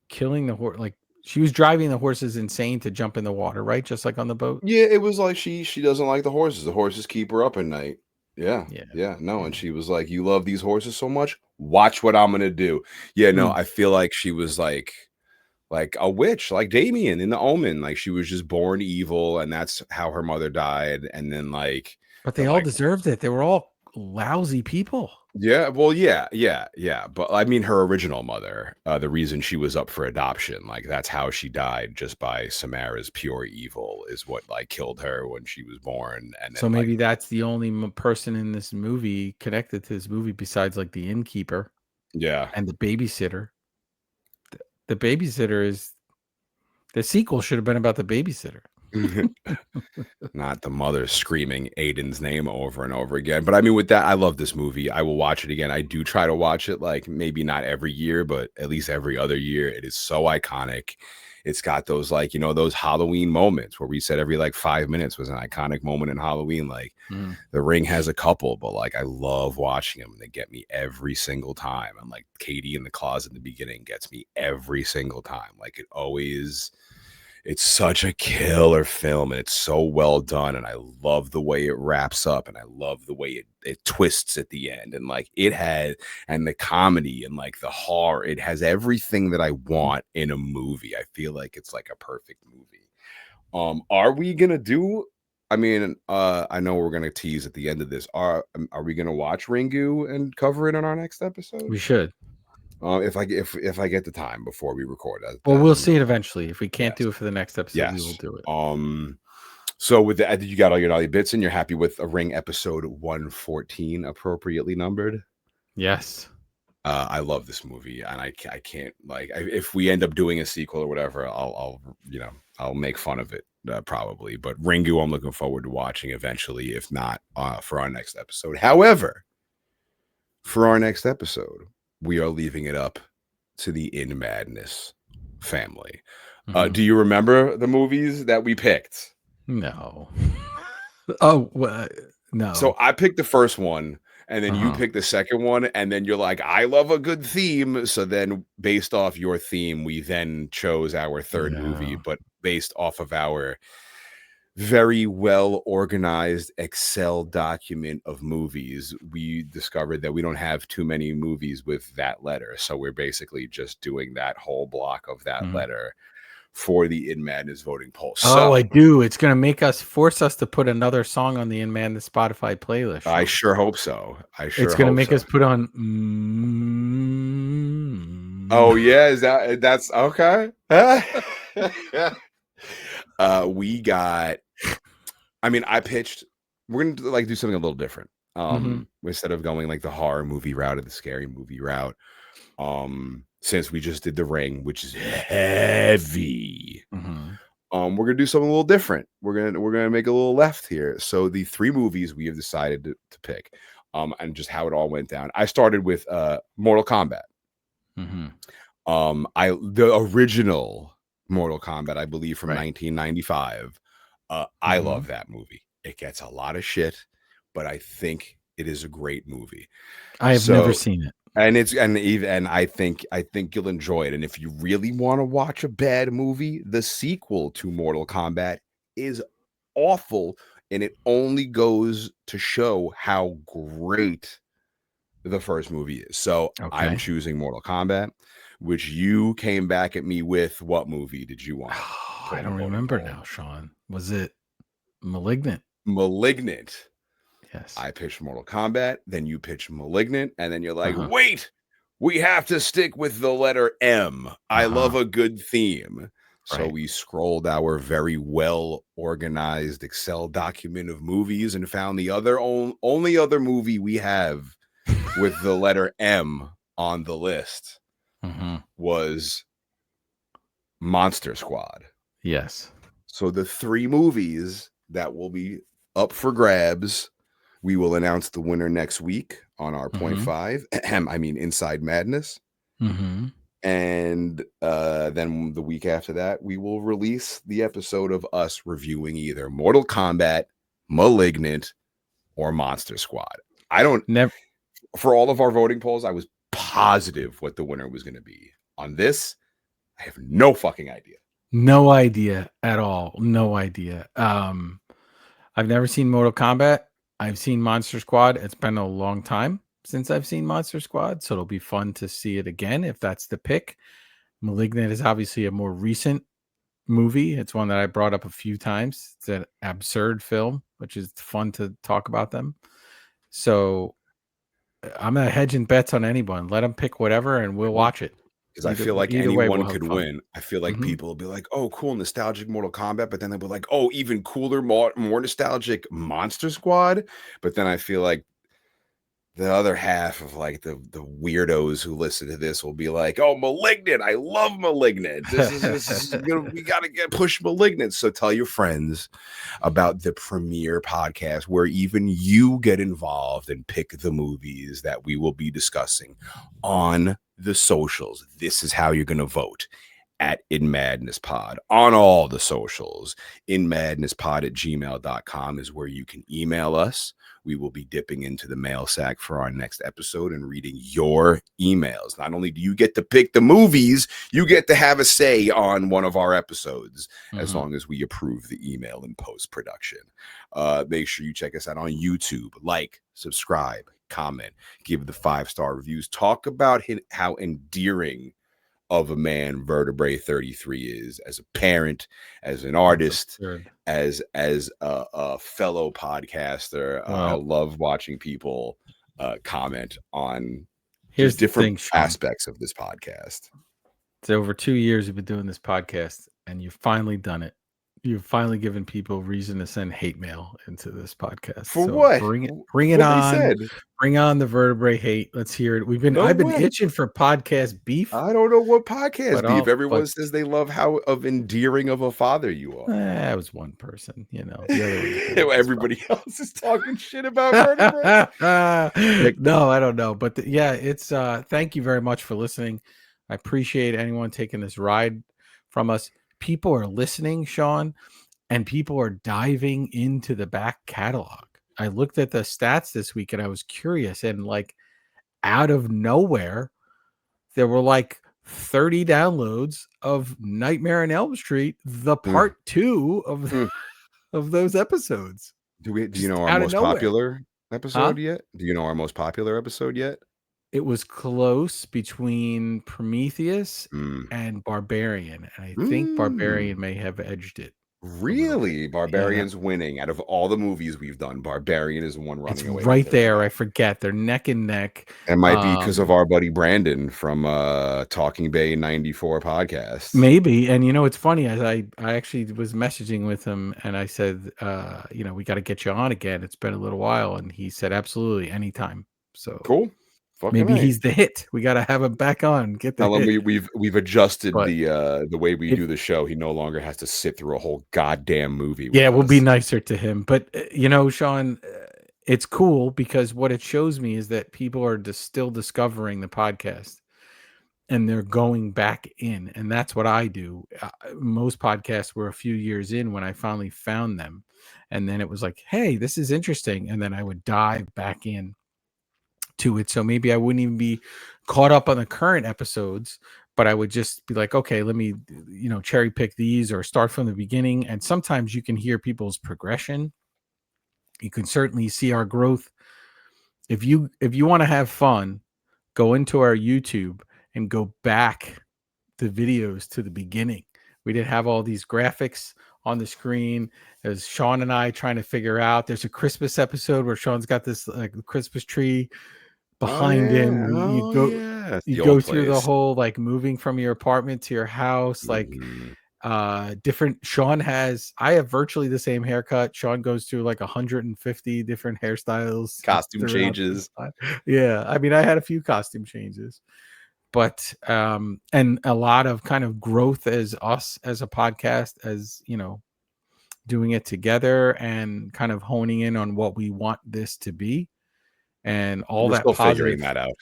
killing the horse? Like she was driving the horses insane to jump in the water, right? Just like on the boat. Yeah, it was like she doesn't like the horses. The horses keep her up at night. Yeah. Yeah. Yeah. No. Yeah. And she was like, "You love these horses so much? Watch what I'm gonna do." Yeah, no, Mm. I feel like she was like a witch, like Damien in the Omen. Like she was just born evil, and that's how her mother died. And then But they all deserved it. They were all lousy people. yeah, well, yeah. But I mean, her original mother, the reason she was up for adoption, like that's how she died, just by Samara's pure evil, is what like killed her when she was born. And then So maybe that's the only person in this movie connected to this movie besides like the innkeeper yeah. and the babysitter. The babysitter is the sequel should have been about the babysitter. Not the mother screaming Aiden's name over and over again. But I mean, with that, I love this movie. I will watch it again. I do try to watch it like maybe not every year, but at least every other year. It is so iconic. It's got those like, those Halloween moments where we said every like 5 minutes was an iconic moment in Halloween. Like The Ring has a couple, but like I love watching them. They get me every single time. And like Katie in the closet in the beginning gets me every single time. Like it's such a killer film, and it's so well done, and I love the way it wraps up, and I love the way it twists at the end, and like and the comedy and like the horror. It has everything that I want in a movie. I feel like it's like a perfect movie. Are we gonna do? I mean, I know we're gonna tease at the end of this. Are we gonna watch Ringu and cover it in our next episode? We should. If I get the time before we record. Well, we'll see it eventually. If we can't Yes. do it for the next episode, Yes. we will do it. So with that, you got all your bits in. You're happy with a Ring episode 114, appropriately numbered. Yes. I love this movie, and I can't if we end up doing a sequel or whatever, I'll make fun of it probably. But Ringu, I'm looking forward to watching eventually, if not for our next episode. However, for our next episode, we are leaving it up to the In Madness family. Do you remember the movies that we picked? No. Oh, no. So I picked the first one, and then you picked the second one, and then you're like, I love a good theme. So then based off your theme, we then chose our third movie, but based off of our very well organized Excel document of movies, we discovered that we don't have too many movies with that letter. So we're basically just doing that whole block of that letter for the In Madness voting poll. So, I do. It's going to force us to put another song on the In Madness Spotify playlist. I sure hope so. It's going to make us put on. Oh yeah, that's okay? We got. I mean, I pitched. We're gonna do something a little different. Instead of going like the horror movie route or the scary movie route. Since we just did The Ring, which is heavy, we're gonna do something a little different. We're gonna make a little left here. So the three movies we have decided to pick, and just how it all went down. I started with Mortal Kombat. The original Mortal Kombat, I believe, from 1995. I love that movie. It gets a lot of shit, but I think it is a great movie. I have never seen it. And I think you'll enjoy it. And if you really want to watch a bad movie, the sequel to Mortal Kombat is awful, and it only goes to show how great the first movie is. So I'm choosing Mortal Kombat, which you came back at me with. What movie did you want? I don't remember now, Shawn. Was it Malignant? Malignant. Yes. I pitched Mortal Kombat, then you pitched Malignant, and then you're like, wait, we have to stick with the letter M. I love a good theme. So we scrolled our very well organized Excel document of movies and found the only other movie we have with the letter M on the list was Monster Squad. Yes. So the 3 movies that will be up for grabs, we will announce the winner next week on our 0.5. I mean, Inside Madness. And then the week after that, we will release the episode of us reviewing either Mortal Kombat, Malignant, or Monster Squad. I don't never for all of our voting polls, I was positive what the winner was going to be. On this, I have no fucking idea. No idea at all. No idea. I've never seen Mortal Kombat. I've seen Monster Squad. It's been a long time since I've seen Monster Squad, so it'll be fun to see it again if that's the pick. Malignant is obviously a more recent movie. It's one that I brought up a few times. It's an absurd film, which is fun to talk about them. So I'm not hedging bets on anyone. Let them pick whatever, and we'll watch it. Because I feel like anyone could win. I feel like people will be like, oh, cool, nostalgic Mortal Kombat. But then they'll be like, oh, even cooler, more nostalgic Monster Squad. But then I feel like the other half of like the weirdos who listen to this will be like, oh, Malignant. I love Malignant. This is we got to push Malignant. So tell your friends about the premiere podcast where even you get involved and pick the movies that we will be discussing on the socials. This is how you're going to vote. At In Madness Pod on all the socials. inmadnesspod@gmail.com is where you can email us. We will be dipping into the mail sack for our next episode and reading your emails. Not only do you get to pick the movies, you get to have a say on one of our episodes as long as we approve the email in post-production. Make sure you check us out on YouTube. Like, subscribe, comment, give the 5-star reviews. Talk about how endearing of a man Vertebrae33 is as a parent, as an artist, as a fellow podcaster. I love watching people comment on different aspects of this podcast. It's over 2 years you've been doing this podcast, and you've finally done it. You've finally given people reason to send hate mail into this podcast. For what? Bring it on. Bring on the vertebrae hate. Let's hear it. I've been itching for podcast beef. I don't know what podcast beef. Everyone says they love how endearing of a father you are. That was one person, The other everybody else is talking shit about vertebrae. No, I don't know. But it's thank you very much for listening. I appreciate anyone taking this ride from us. People are listening, Shawn, and people are diving into the back catalog. I looked at the stats this week and I was curious, and like out of nowhere, there were like 30 downloads of Nightmare on Elm Street, the part 2 of those episodes. Do you know our most popular episode yet? Do you know our most popular episode yet? It was close between Prometheus and Barbarian. And I think Barbarian may have edged it. Really? Barbarian's winning. Out of all the movies we've done, Barbarian is the one running away. Right there. I forget. They're neck and neck. It might be because of our buddy Brandon from Talking Bay 94 podcast. Maybe. And it's funny, as I actually was messaging with him and I said, we got to get you on again. It's been a little while. And he said, absolutely, anytime. So cool. Maybe he's the hit. We got to have him back on. Get the hit. We've adjusted the way we do the show. He no longer has to sit through a whole goddamn movie. We'll be nicer to him. But Shawn, it's cool because what it shows me is that people are still discovering the podcast, and they're going back in, and that's what I do. Most podcasts were a few years in when I finally found them, and then it was like, hey, this is interesting, and then I would dive back in to it. So maybe I wouldn't even be caught up on the current episodes, but I would just be like, okay, let me, cherry pick these or start from the beginning. And sometimes you can hear people's progression. You can certainly see our growth. If you want to have fun, go into our YouTube and go back the videos to the beginning. We didn't have all these graphics on the screen. As Shawn and I trying to figure out, there's a Christmas episode where Shawn's got this like Christmas tree behind him. You go through the whole like moving from your apartment to your house. Like Different. Shawn has. I have virtually the same haircut. Shawn goes through like 150 different hairstyles, Costume throughout the changes. time. Yeah, I mean, I had a few costume changes, but and a lot of kind of growth as us as a podcast, as you know, doing it together and kind of honing in on what we want this to be, and all We're that still positive. figuring that out.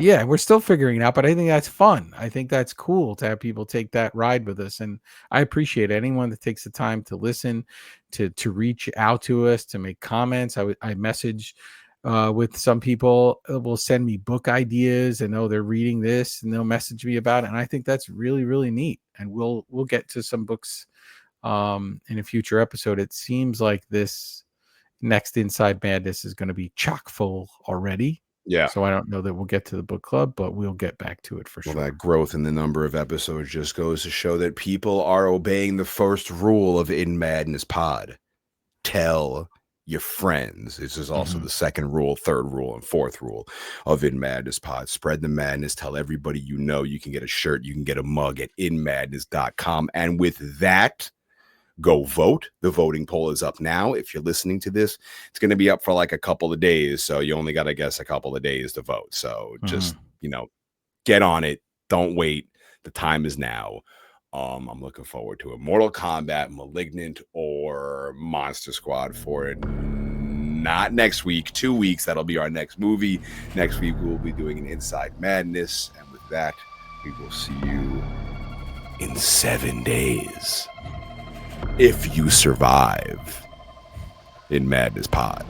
Yeah, we're still figuring it out, but I think that's fun. I think that's cool to have people take that ride with us, and I appreciate anyone that takes the time to listen, to reach out to us, to make comments. I message with some people, will send me book ideas, and they're reading this, and they'll message me about it, and I think that's really, really neat. And we'll get to some books in a future episode. It seems like this next Inside Madness is going to be chock full already. Yeah. So I don't know that we'll get to the book club, but we'll get back to it for sure. Well, that growth in the number of episodes just goes to show that people are obeying the first rule of In Madness Pod. Tell your friends. This is also the second rule, third rule, and fourth rule of In Madness Pod. Spread the madness. Tell everybody you know. You can get a shirt. You can get a mug at inmadness.com. And with that, go vote. The voting poll is up now. If you're listening to this, it's going to be up for like a couple of days. So you only got to guess a couple of days to vote. So just, get on it. Don't wait. The time is now. I'm looking forward to it. Mortal Kombat, Malignant, or Monster Squad for it. Not next week, 2 weeks. That'll be our next movie. Next week, we will be doing an Inside Madness. And with that, we will see you in 7 days. If you survive In Madness Pod.